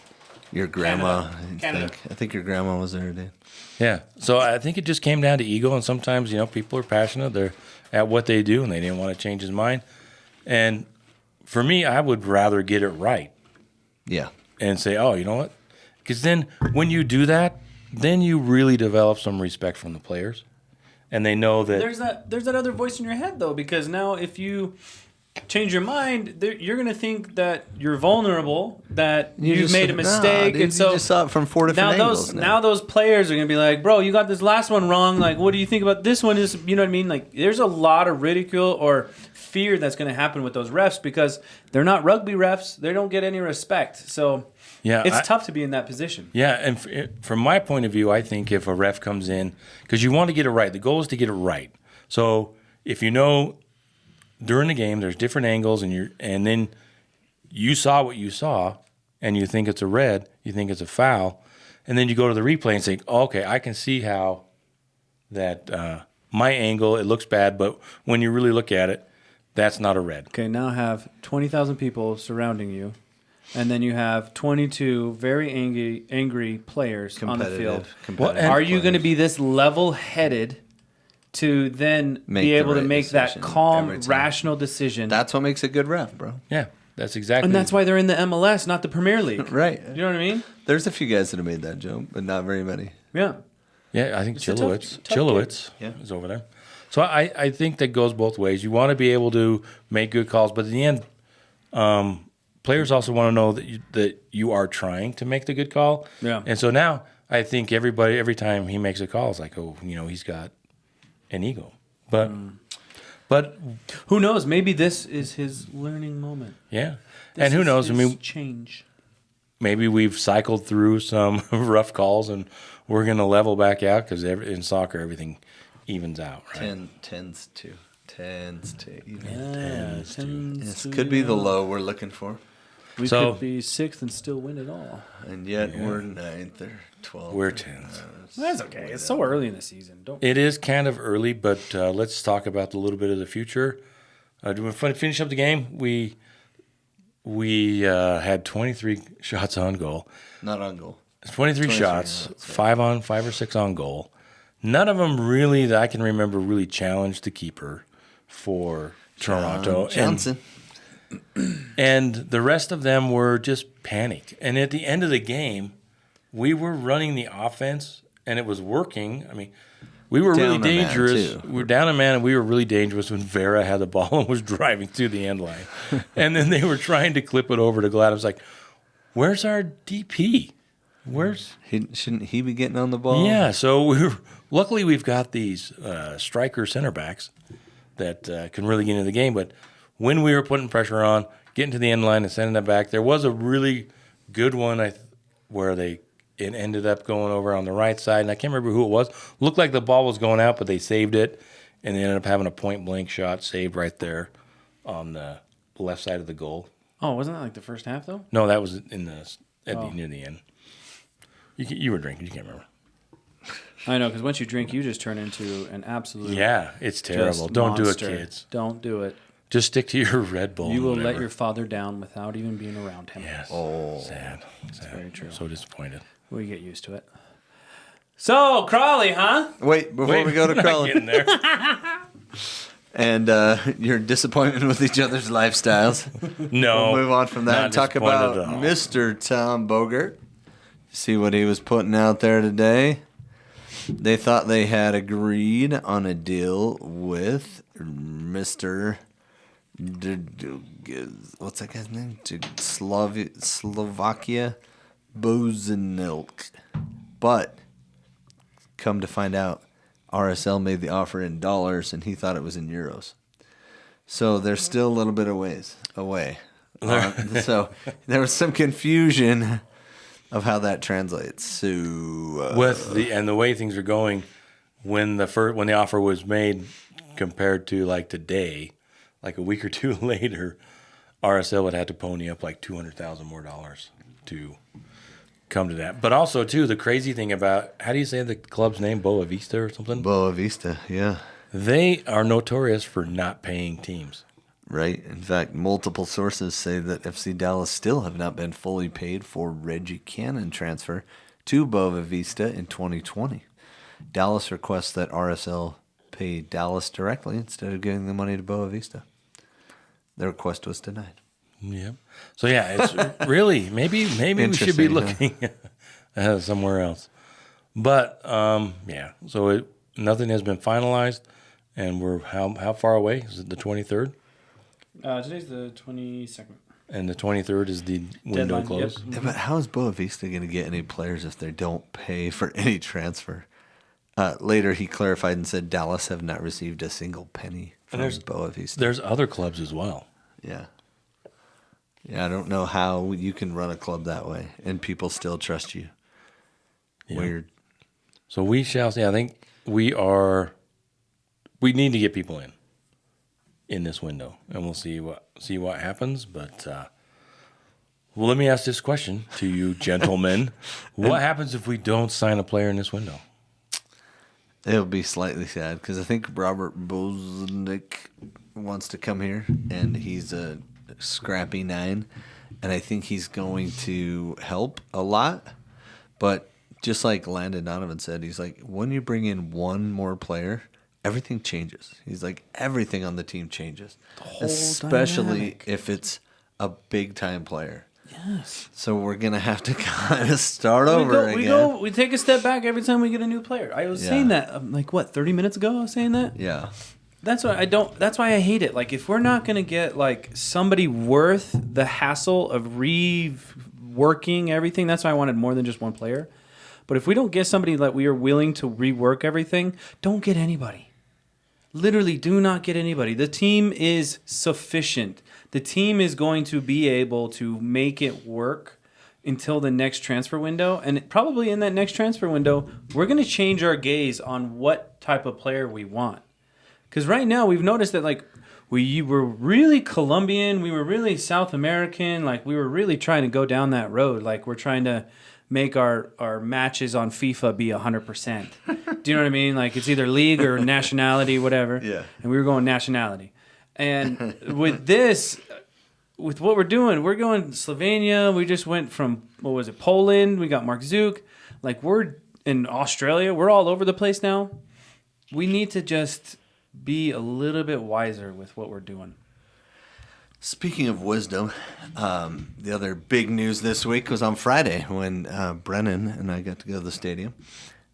your grandma. Canada. I think your grandma was there, dude. Yeah. So I think it just came down to ego, and sometimes, people are passionate. They're at what they do, and they didn't want to change his mind. And for me, I would rather get it right. Yeah. And say, oh, you know what? Because then when you do that, then you really develop some respect from the players. And they know that... There's that other voice in your head, though, because now if you change your mind, you're going to think that you're vulnerable, that you've made a mistake. Dude, and so you just saw it from 4 different angles. Now those players are going to be like, bro, you got this last one wrong. Like, what do you think about this one? You know what I mean? Like, there's a lot of ridicule or fear that's going to happen with those refs because they're not rugby refs. They don't get any respect. So it's tough to be in that position. Yeah, and from my point of view, I think if a ref comes in, because you want to get it right. The goal is to get it right. So if during the game, there's different angles, and then you saw what you saw, and you think it's a red, you think it's a foul, and then you go to the replay and say, okay, I can see how that my angle, it looks bad, but when you really look at it, that's not a red. Okay, now have 20,000 people surrounding you, and then you have 22 very angry players on the field. Are you going to be this level-headed to then be able to make that calm, rational decision? That's what makes a good ref, bro. Yeah, that's exactly. And that's why they're in the MLS, not the Premier League. Right. You know what I mean? There's a few guys that have made that jump, but not very many. Yeah. Yeah, I think Chilowitz is over there. So I think that goes both ways. You want to be able to make good calls, but in the end, players also want to know that you are trying to make the good call. Yeah. And so now I think every time he makes a call, it's like, oh, he's got an ego. But who knows? Maybe this is his learning moment. Yeah. And who knows? Change. Maybe we've cycled through some rough calls and we're going to level back out because in soccer, everything evens out, right? Tends to even. Yeah, This could be the low we're looking for. We could be 6th and still win it all. And yet we're 9th or 12th. We're 10th. That's okay. It's so early in the season. It is kind of early, but let's talk about a little bit of the future. Do we finish up the game? We had 23 shots on goal. Not on goal. 23 shots, 5 or 6 on goal. None of them really, that I can remember, really challenged the keeper for Toronto. Johnson. And the rest of them were just panicked. And at the end of the game, we were running the offense, and it was working. I mean, we were really dangerous. We were down a man, and we were really dangerous when Vera had the ball and was driving through the end line. And then they were trying to clip it over to Glad. I was like, where's our DP? Shouldn't he be getting on the ball? Yeah, so luckily we've got these striker center backs that can really get into the game. But when we were putting pressure on, getting to the end line and sending it back, there was a really good one where it ended up going over on the right side, and I can't remember who it was. Looked like the ball was going out, but they saved it, and they ended up having a point-blank shot saved right there on the left side of the goal. Oh, wasn't that like the first half, though? No, that was near the end. You were drinking. You can't remember. I know, because once you drink, you just turn into an absolute... Yeah, it's terrible. Don't do it, kids. Don't do it. Just stick to your Red Bull. You will let your father down without even being around him. Yes. Oh. Sad. That's very true. So disappointed. We get used to it. So, Crawley, huh? Wait, before we go to Crawley. Getting there. And your disappointment with each other's lifestyles. No. We'll move on from that and talk about at all. Mr. Tom Bogert. See what he was putting out there today. They thought they had agreed on a deal with Mr. What's that guy's name? Slovakia Bozenilk. But come to find out, RSL made the offer in dollars and he thought it was in euros. So they're still a little bit away. So there was some confusion of how that translates. So with the way things are going, when the offer was made compared to like today, like a week or two later, RSL would have to pony up like $200,000 more to come to that. But also, too, the crazy thing about, how do you say the club's name? Boa Vista or something? Boa Vista, yeah. They are notorious for not paying teams. Right. In fact, multiple sources say that FC Dallas still have not been fully paid for Reggie Cannon transfer to Boa Vista in 2020. Dallas requests that RSL pay Dallas directly instead of giving the money to Boa Vista. Their request was denied. Yeah. So, yeah, it's really, maybe we should be looking somewhere else. But, yeah, so nothing has been finalized, and we're how far away? Is it the 23rd? Today's the 22nd. And the 23rd is the window Deadline, close. yep. Yeah, but how is Boa Vista going to get any players if they don't pay for any transfer? Later, he clarified and said Dallas have not received a single penny from Boa Vista. There's other clubs as well. Yeah. Yeah, I don't know how you can run a club that way and people still trust you. Yeah. Weird. So we shall see. I think we need to get people in this window, and we'll see what happens. But well, let me ask this question to you, gentlemen: what happens if we don't sign a player in this window? It'll be slightly sad because I think Robert Boznick wants to come here, and he's a scrappy 9, and I think he's going to help a lot. But just like Landon Donovan said, he's like, when you bring in one more player, everything changes. He's like, everything on the team changes, especially dynamic. if it's a big-time player. Yes. So we're going to have to kind of start over again. We take a step back every time we get a new player. I was saying that, 30 minutes ago I was saying that? Yeah. That's why I hate it. Like, if we're not going to get, like, somebody worth the hassle of reworking everything, that's why I wanted more than just one player. But if we don't get somebody that we are willing to rework everything, don't get anybody. Literally, do not get anybody. The team is sufficient. The team is going to be able to make it work until the next transfer window. And probably in that next transfer window, we're going to change our gaze on what type of player we want. Because right now, we've noticed that, like, we were really Colombian, we were really South American, like, we were really trying to go down that road. Like, we're trying to make our matches on FIFA be 100%. Do you know what I mean? Like, it's either league or nationality, whatever. Yeah. And we were going nationality. And with this, with what we're going Slovenia. We just went from, Poland. We got Mark Zook. Like, we're in Australia. We're all over the place now. We need to just be a little bit wiser with what we're doing. Speaking of wisdom, the other big news this week was on Friday when Brennan and I got to go to the stadium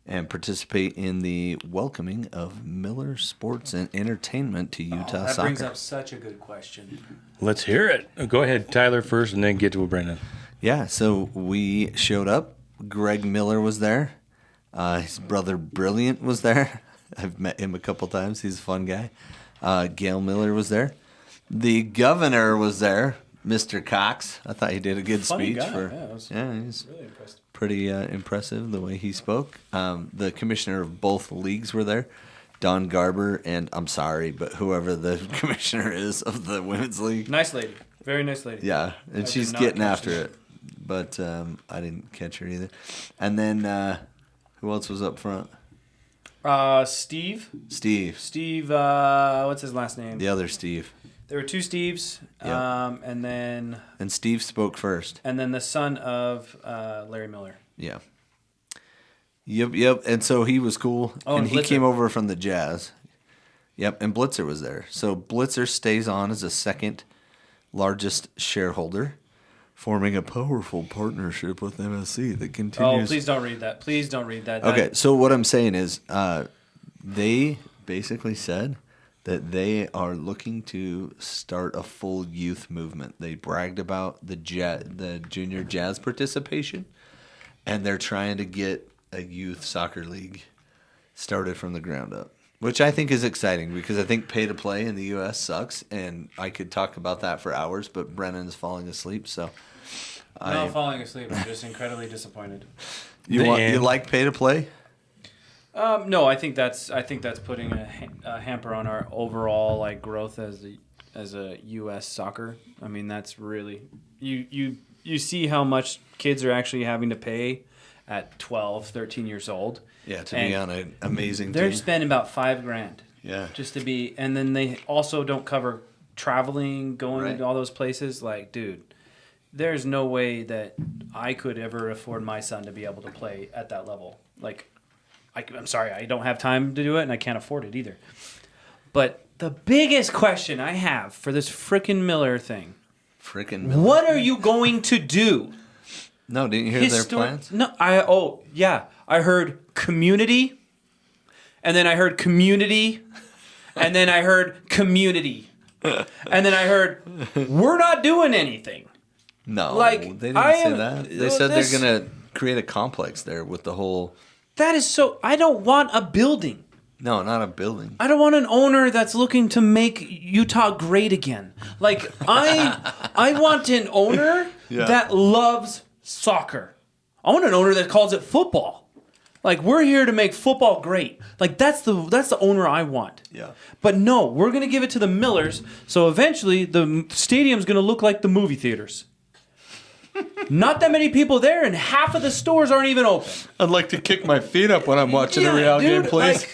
and participate in the welcoming of Miller Sports and Entertainment to Utah that Soccer. brings up such a good question. Let's hear it. Go ahead, Tyler, first, and then get to Brennan. Yeah, so we showed up. Greg Miller was there. His brother Brilliant was there. I've met him a couple times. He's a fun guy. Gail Miller was there. The governor was there, Mr. Cox. I thought he did a good Funny speech. guy. He's Really impressed. pretty impressive the way he spoke. The commissioner of both leagues were there, Don Garber, and I'm sorry, but whoever the commissioner is of the women's league. Nice lady. Very nice lady. Yeah, and I she's did not getting catch after it. But I didn't catch her either. And then who else was up front? Steve. Steve, What's his last name? the other Steve. There were two Steves, Yeah. and Steve spoke first. then the son of Larry Miller. Yeah. Yep. And so he was cool. Oh, and and he Blitzer. came over from the Jazz. Yep, and Blitzer was there. So Blitzer stays on as the second largest shareholder, forming a powerful partnership with MSC that continues. Oh, please don't read that. Please don't read that. Okay, so what I'm saying is they basically said that they are looking to start a full youth movement. They bragged about the junior jazz participation, and they're trying to get a youth soccer league started from the ground up, which I think is exciting because I think pay to play in the U.S. sucks, and I could talk about that for hours, but Brennan's falling asleep, so I'm not falling asleep. I'm just incredibly disappointed. you like pay to play? No, I think that's putting a hamper on our overall growth as a U.S. soccer. I mean, that's really you see how much kids are actually having to pay at 12, 13 years old. Yeah, to be on an amazing They're team. spending about $5,000. Yeah. Just to be, and then they also don't cover traveling, going to all those places. Like, dude, there's no way that I could ever afford my son to be able to play at that level. Like, I'm sorry, I don't have time to do it, and I can't afford it either. But the biggest question I have for this frickin' Miller thing. Frickin' Miller. What are you going to do? No, didn't you hear their plans? No, I heard community, and then I heard community, and then I heard community, and then I heard we're not doing anything. No, Like, they didn't say that. They said they're going to create a complex there with the whole... That is so... I don't want a building. No, not a building. I don't want an owner that's looking to make Utah great again. Like, I want an owner that loves soccer. I want an owner that calls it football. Like, we're here to make football great. Like, that's the owner I want. Yeah. But no, we're going to give it to the Millers, so eventually the stadium's going to look like the movie theaters. Not that many people there, and half of the stores aren't even open. I'd like to kick my feet up when I'm watching a Real game, please.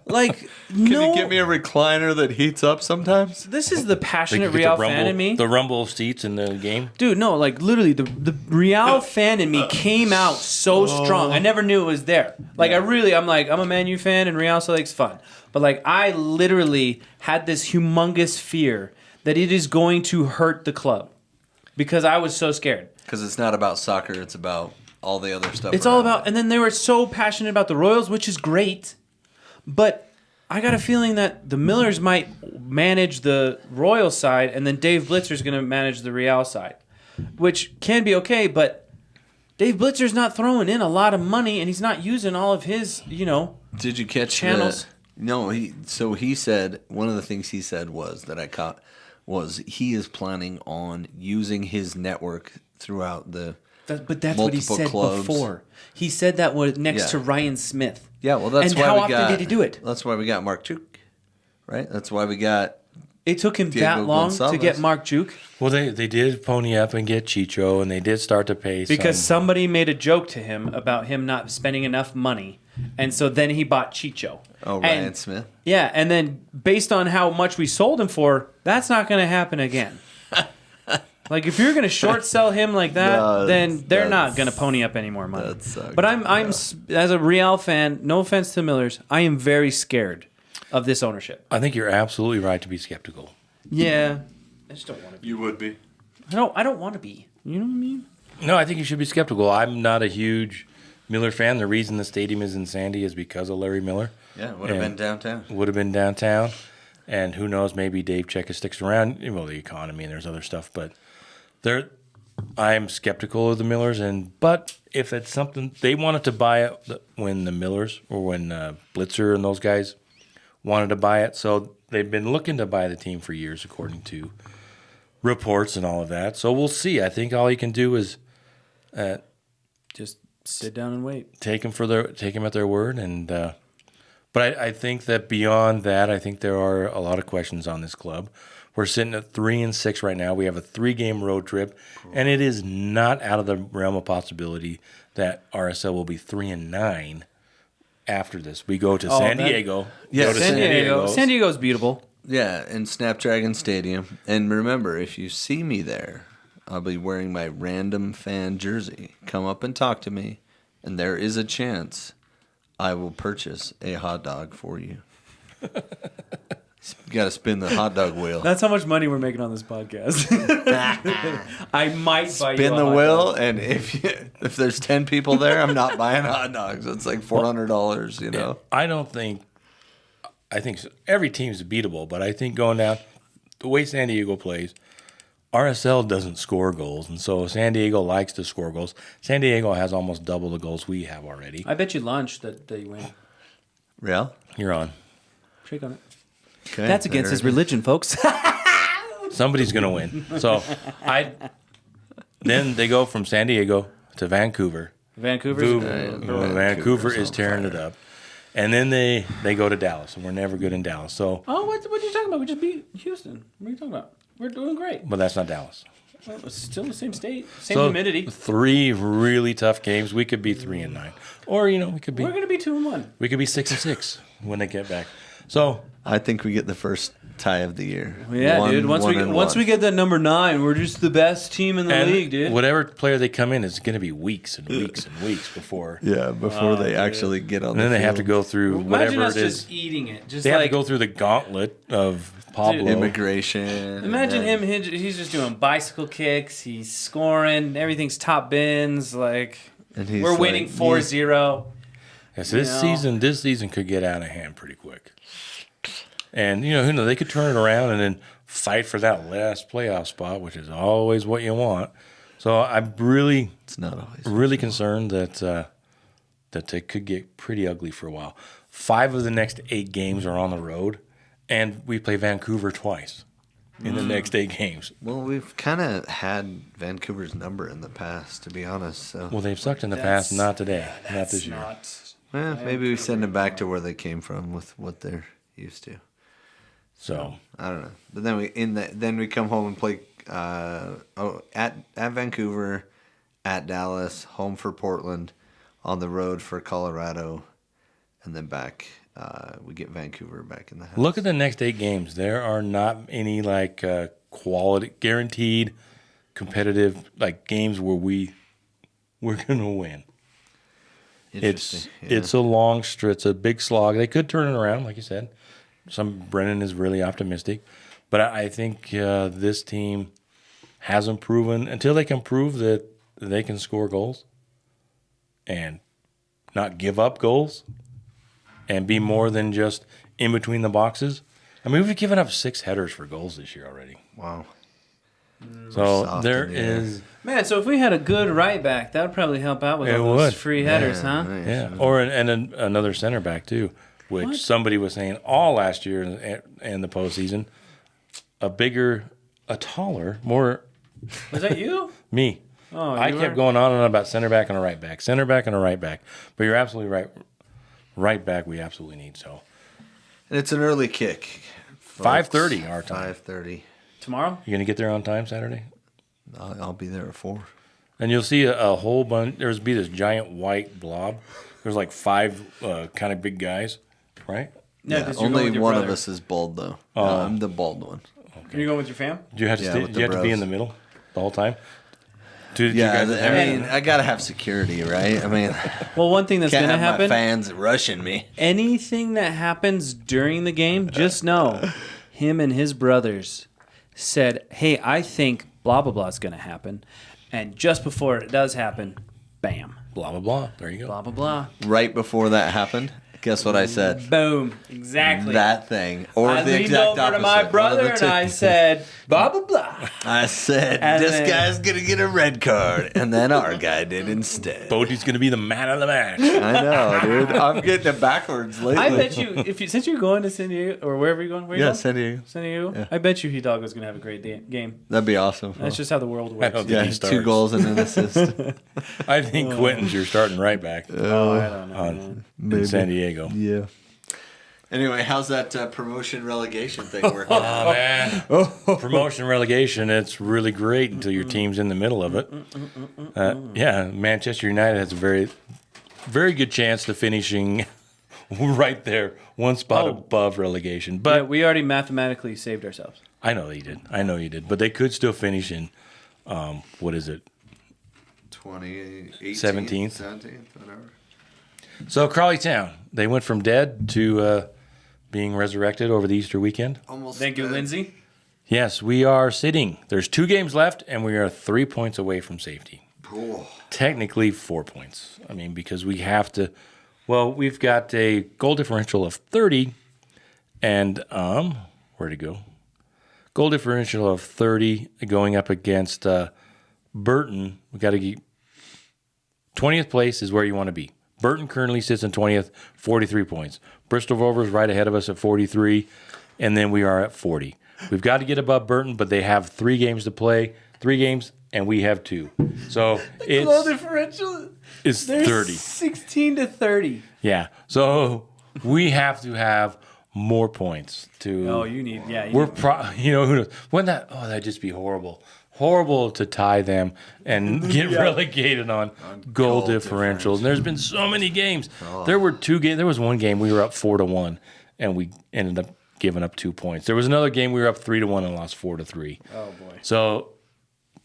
Like Can no. you get me a recliner that heats up sometimes? This is the passionate Like, you get Real the fan in me. The rumble seats in the game. Dude, no, like literally the Real fan in me came out so strong. I never knew it was there. Like I'm a Man U fan and Real Salt Lake's fun. But like I literally had this humongous fear that it is going to hurt the club because I was so scared. Because it's not about soccer, it's about all the other stuff. It's all about, and then they were so passionate about the Royals, which is great. But I got a feeling that the Millers might manage the Royal side, and then Dave Blitzer's going to manage the Real side, which can be okay. But Dave Blitzer's not throwing in a lot of money, and he's not using all of his, Did you catch channels. No, he said, one of the things he said was that I caught was he is planning on using his network throughout the But that's what he said clubs. before. He said that was next to Ryan Smith. Yeah, well, that's and why how we often got, did he do it? That's why we got Mark Chuk, right? That's why we got... It took him Diego that long Gonzalez. to get Mark Juke Well, they did pony up and get Chicho, and they did start to pay because some. somebody made a joke to him about him not spending enough money, and so then he bought Chicho. Oh, Ryan Smith? Yeah, and then based on how much we sold him for, that's not going to happen again. Like if you're going to short sell him like that, then they're not going to pony up any more money. That sucks. But I'm as a Real fan, no offense to Millers, I am very scared of this ownership. I think you're absolutely right to be skeptical. Yeah, I just don't want to be. You would be. I don't want to be. You know what I mean? No, I think you should be skeptical. I'm not a huge Miller fan. The reason the stadium is in Sandy is because of Larry Miller. Yeah, would have been downtown. Would have been downtown. And who knows, maybe Dave Cheika sticks around. Well, the economy and there's other stuff. But I'm skeptical of the Millers. But if it's something, they wanted to buy it when the Millers or when Blitzer and those guys wanted to buy it. So they've been looking to buy the team for years, according to reports and all of that. So we'll see. I think all you can do is Just sit down and wait. take them at their word. And but I think that beyond that, I think there are a lot of questions on this club. We're sitting at 3-6 right now. We have a 3-game road trip, and it is not out of the realm of possibility that RSL will be 3-9 after this. We go to San Diego. Yeah, Go to San Diego's beautiful. Yeah, in Snapdragon Stadium. And remember, if you see me there, I'll be wearing my random fan jersey. Come up and talk to me, and there is a chance I will purchase a hot dog for you. You got to spin the hot dog wheel. That's how much money we're making on this podcast. I might buy you Spin a the hot wheel, dog. and if there's 10 people there, I'm not buying hot dogs. It's like $400, you know. I think every team is beatable, but I think going down the way San Diego plays, RSL doesn't score goals, and so San Diego likes to score goals. San Diego has almost double the goals we have already. I bet you lunch that they win. Real? You're on. Shake on it. Okay, That's against his religion, folks. Somebody's going to win. So then they go from San Diego to Vancouver. Vancouver Vancouver is tearing it up. And then they go to Dallas, and we're never good in Dallas. So, what are you talking about? We just beat Houston. What are you talking about? We're doing great. but that's not Dallas. Well, it's still the same state, same So humidity. 3 really tough games. We could be 3-9, or we could be We're gonna be 2-1. we could be 6-6 when they get back. So I think we get the first tie of the year. Yeah, dude. Once we get that number 9, we're just the best team in the and league, dude. whatever player they come in is going to be weeks and weeks and weeks before. before they actually get on. And then they have to go through Imagine whatever us it is. just eating it. Just They have to like go through the gauntlet of Pablo. immigration. imagine him. He's just doing bicycle kicks. He's scoring. Everything's top bins. Like And he's we're winning like, 4-0. Yes, this season could get out of hand pretty quick. And who knows, they could turn it around and then fight for that last playoff spot, which is always what you want. So I'm really, It's not always really concerned that it could get pretty ugly for a while. 5 of the next 8 games are on the road, and we play Vancouver twice in the next 8 games. Well, we've kind of had Vancouver's number in the past, to be honest. So Well, they've sucked in the past, not today, not this year. maybe we send them back to where they came from with what they're used to. So I don't know. But then we come home and play at Vancouver, at Dallas, home for Portland, on the road for Colorado, and then back. We get Vancouver back in the house. look at the next 8 games. There are not any quality, guaranteed, competitive games where we're gonna win. It's a long stretch. It's a big slog. They could turn it around, like you said. Brennan is really optimistic, but I think this team hasn't proven until they can prove that they can score goals and not give up goals and be more than just in between the boxes. I mean, we've given up 6 headers for goals this year already. Wow. So soft there in the air. is, Man, so if we had a good right back, that would probably help out with It all those would. free headers, huh? nice. yeah, or another center back too, which What? somebody was saying all last year in the postseason, a taller, more Was that you? me. Oh, I you kept were? going on and on about center back and a right back, center back and a right back. But you're absolutely right. Right back, we absolutely need. So And it's an early kick. 5:30 our time. 5:30. Tomorrow? You gonna get there on time Saturday? I'll be there at 4. And you'll see a whole bunch. There's be this giant white blob. There's 5 kind of big guys, right? No, Yeah, 'cause you're going only with your one brother. of us is bald though. I'm the bald one. Are you going with your fam? Do you have to Yeah, stay, with do you the have to be in bros. the middle the whole time? Do you Yeah, guys I mean, I gotta have security, right? I mean, Well, one thing that's can't going to have my happen, fans rushing me. anything that happens during the game, just know him and his brothers said, hey, I think blah, blah, blah is going to happen. And just before it does happen, bam, blah blah blah. There you go. blah, blah, blah. Right before that happened, guess what I said? Boom. Exactly. That thing, or I the leaned exact over opposite. to my One of brother the and two. I said, blah, blah, blah. I said, And this then- guy's gonna get a red card, and then our guy did instead. Bodie's gonna be the man of the match. I know, dude. I'm getting it backwards lately. I bet you, since you're going to San Diego, or wherever you're going, where you Yeah, going? San Diego. San Diego? Yeah. I bet you Hidalgo's going to have a great game. That'd be awesome. That's just how the world I works. don't yeah, think he 2 starts. goals and an assist. I think Quentin's your starting right back Oh, I don't know. man. in San Diego. Yeah. Anyway, how's that promotion relegation thing working? Oh man, promotion relegation. It's really great until your team's in the middle of it. Yeah, Manchester United has a very, very good chance to finishing right there, one spot above relegation. But But we already mathematically saved ourselves. I know you did. I know you did. But they could still finish in, what is it? 17th, 17th, whatever. So Crawley Town, they went from dead to being resurrected over the Easter weekend. Almost. Thank you, dead. Lindsay. Yes, we are sitting. There's 2 games left, and we are 3 points away from safety. Cool. Technically 4 points. I mean, because we have to. Well, we've got a goal differential of 30, and where'd it go? Goal differential of 30 going up against Burton. We got to get 20th place is where you want to be. Burton currently sits in 20th, 43 points. Bristol Rovers right ahead of us at 43, and then we are at 40. We've got to get above Burton, but they have 3 games to play. 3 games, and we have 2. So Goal differential. it's There's 30. 16 to 30. Yeah. So We have to have more points to. Oh, you need We're who knows? That'd just be horrible. Horrible to tie them and get relegated on goal differentials. And there's been so many games. There were 2 games. There was one game we were up 4-1, and we ended up giving up 2 points. There was another game we were up 3-1 and lost 4-3. Oh boy. So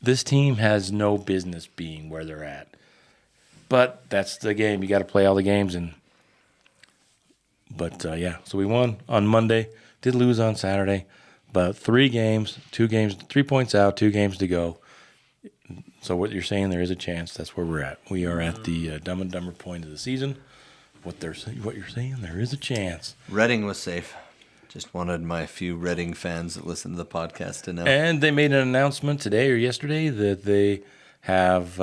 this team has no business being where they're at. But that's the game. You got to play all the games. So we won on Monday. Did lose on Saturday. But 3 games, 2 games, 3 points out, 2 games to go. So what you're saying, there is a chance. That's where we're at. We are at the Dumb and Dumber point of the season. What you're saying, there is a chance. Reading was safe. Just wanted my few Reading fans that listen to the podcast to know. And they made an announcement today or yesterday that they have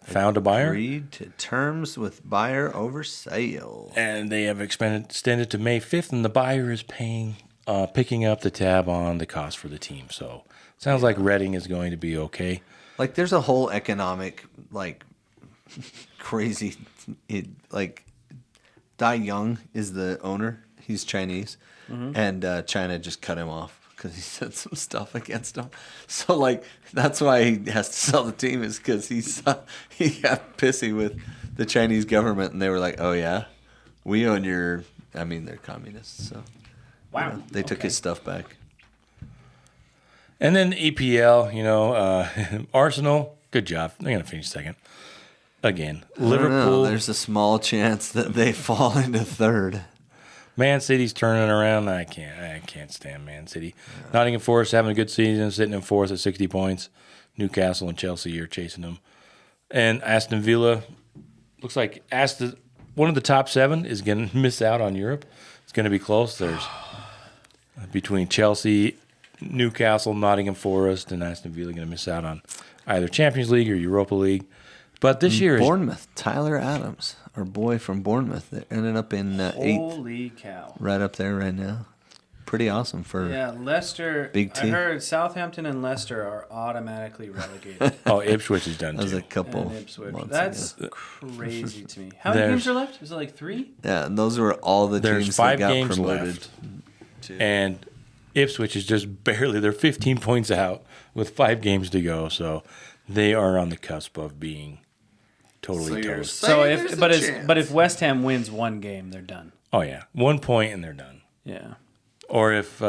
found a buyer. Agreed to terms with buyer over sale. And they have extended to May 5th, and the buyer is picking up the tab on the cost for the team. So sounds like Reading is going to be okay. Like there's a whole economic, crazy, Dai Young is the owner. He's Chinese. And China just cut him off because he said some stuff against him. So, that's why he has to sell the team is because he got pissy with the Chinese government. And they were like, oh, yeah, we own your – they're communists. So, wow. They took his stuff back. And then EPL, Arsenal, good job. They're going to finish second. Again, Liverpool. There's a small chance that they fall into third. Man City's turning around. I can't stand Man City. Yeah. Nottingham Forest having a good season, sitting in fourth at 60 points. Newcastle and Chelsea are chasing them. And Aston Villa, looks like one of the top 7 is going to miss out on Europe. It's going to be close. There's between Chelsea, Newcastle, Nottingham Forest, and Aston Villa going to miss out on either Champions League or Europa League. But this year Bournemouth, Tyler Adams, our boy from Bournemouth, that ended up in 8th. Holy cow. Right up there right now. Pretty awesome for Leicester. big team. I heard Southampton and Leicester are automatically relegated. Ipswich is done that was too. A couple Ipswich. That's crazy to me. How many games are left? Is it 3? Yeah, and those were all the teams that got promoted. Left. And Ipswich is just barely, they're 15 points out with 5 games to go. So they are on the cusp of being totally toast. So if West Ham wins 1 game, they're done. Oh yeah, 1 point and they're done. Yeah. Or if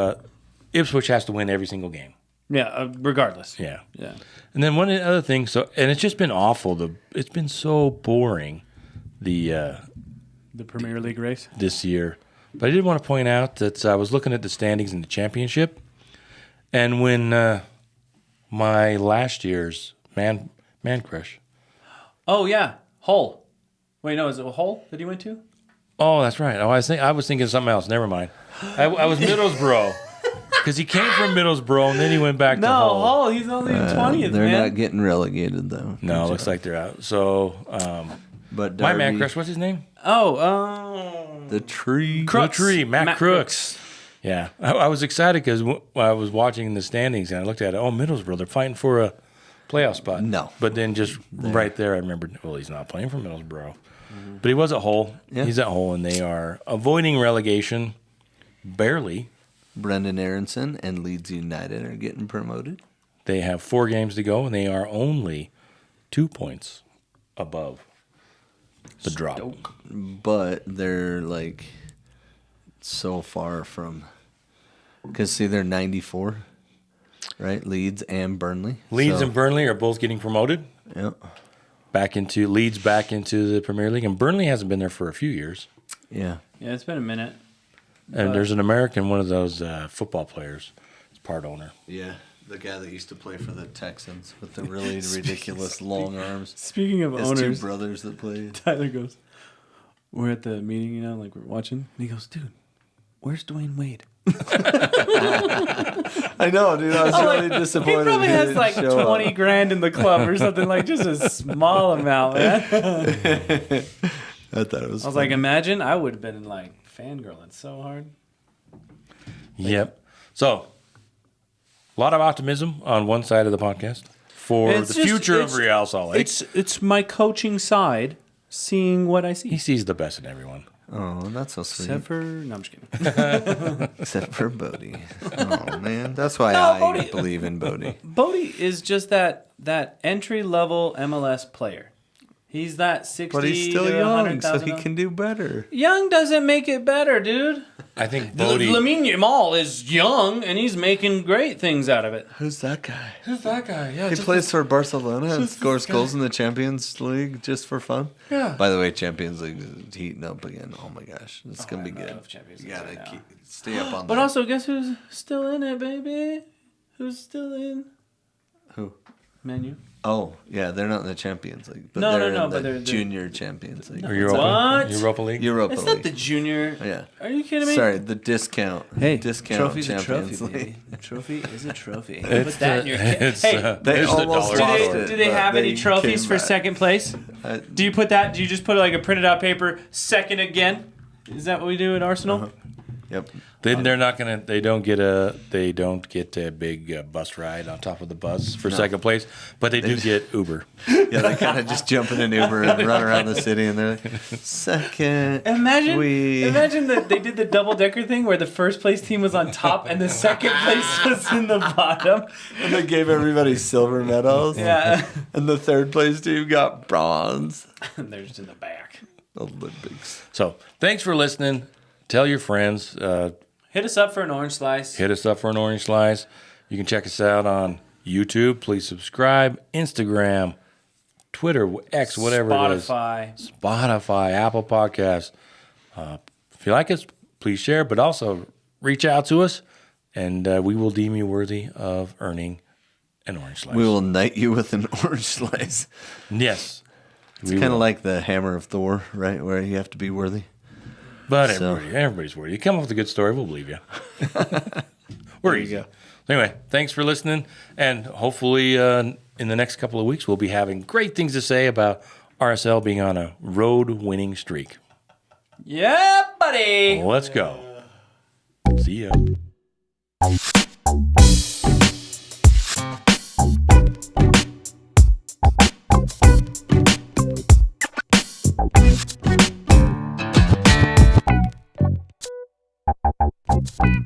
Ipswich has to win every single game. Yeah, regardless. Yeah. Yeah. And then one other thing, and it's just been awful. It's been so boring. The Premier League race this year. But I did want to point out that I was looking at the standings in the championship, and when my last year's man crush. Oh yeah, Hull. Wait, no, is it Hull that he went to? Oh, that's right. Oh, I was thinking of something else. Never mind. I was Middlesbrough because he came from Middlesbrough and then he went back to Hull. No, Hull. He's only 20th. They're man. not getting relegated though. No, looks like they're out. So, but my man crush, what's his name? The Tree. Crooks. The Tree, Matt Crooks. Yeah, I was excited because I was watching the standings and I looked at it. Oh, Middlesbrough, they're fighting for a playoff spot. No. But then just right there, I remembered, well, he's not playing for Middlesbrough. Mm-hmm. But he was at Hull. Yeah. He's at Hull, and they are avoiding relegation barely. Brendan Aronson and Leeds United are getting promoted. They have 4 games to go, and they are only 2 points above the drop. But they're so far from... Because, see, they're 94, right? Leeds and Burnley. Leeds and Burnley are both getting promoted. Yep. Leeds back into the Premier League, and Burnley hasn't been there for a few years. Yeah. Yeah, it's been a minute. And there's an American, one of those football players, is part owner. Yeah, the guy that used to play for the Texans with the really ridiculous long arms. Speaking of His owners, 2 brothers that played. Tyler goes, we're at the meeting, we're watching, and he goes, dude, where's Dwayne Wade? I know, dude. I was really disappointed. He probably has 20 grand in the club or something, just a small amount, man. I thought it was I was like, imagine I would have been fangirling so hard. Yep. So, a lot of optimism on one side of the podcast for the future of Real Salt Lake. It's my coaching side seeing what I see. He sees the best in everyone. Oh, that's so sweet. No, I'm just kidding. Except for Bodie. Oh, man. That's why No, I Bodie- believe in Bodie. Bodie is just that entry level MLS player. He's that 60 But he's still to young, 100,000. so he can do better. Young doesn't make it better, dude. I think Bodie. Lamine Yamal is young, and he's making great things out of it. Who's that guy? Who's that guy? Yeah, He plays for Barcelona and scores goals in the Champions League just for fun. Yeah. By the way, Champions League is heating up again. Oh my gosh, it's gonna be I good. love Champions You League gotta right now. stay up on But that. also, guess who's still in it, baby? Who's still in? Who? Menu. Oh yeah, they're not in the Champions League, but No, they're no, in but the they're- Junior Champions League. Or What? Europa League? Europa It's League. not the junior. Yeah. Are you kidding me? Sorry, the discount. discount trophy's Champions a trophy, League. baby. A trophy is a trophy. It's Put that in your kit. Hey, They there's the almost dollar lost store. it. do they but have any they trophies came for back. second place? Do you put that? Do you just put like a printed out paper, second again? Is that what we do at Arsenal? Yep. Then they're not gonna. They don't get a big bus ride on top of the bus for second place, but they do get Uber. Yeah, they kind of just jump in an Uber and run around the city, and they're like, second. Imagine that they did the double decker thing where the first place team was on top and the second place was in the bottom. And they gave everybody silver medals. Yeah, And the third place team got bronze. and they're just in the back. Olympics. So thanks for listening. Tell your friends. Hit us up for an orange slice. Hit us up for an orange slice. You can check us out on YouTube. Please subscribe. Instagram, Twitter, X, whatever it is. Spotify, Apple Podcasts. If you like us, please share, but also reach out to us, and we will deem you worthy of earning an orange slice. We will knight you with an orange slice. Yes. It's kind of like the hammer of Thor, right? Where you have to be worthy. But So- everybody's worthy. You come up with a good story, we'll believe you. We're easy. go. Anyway, thanks for listening, and hopefully in the next couple of weeks we'll be having great things to say about RSL being on a road-winning streak. Yeah, buddy. Let's go. See ya. Thank you.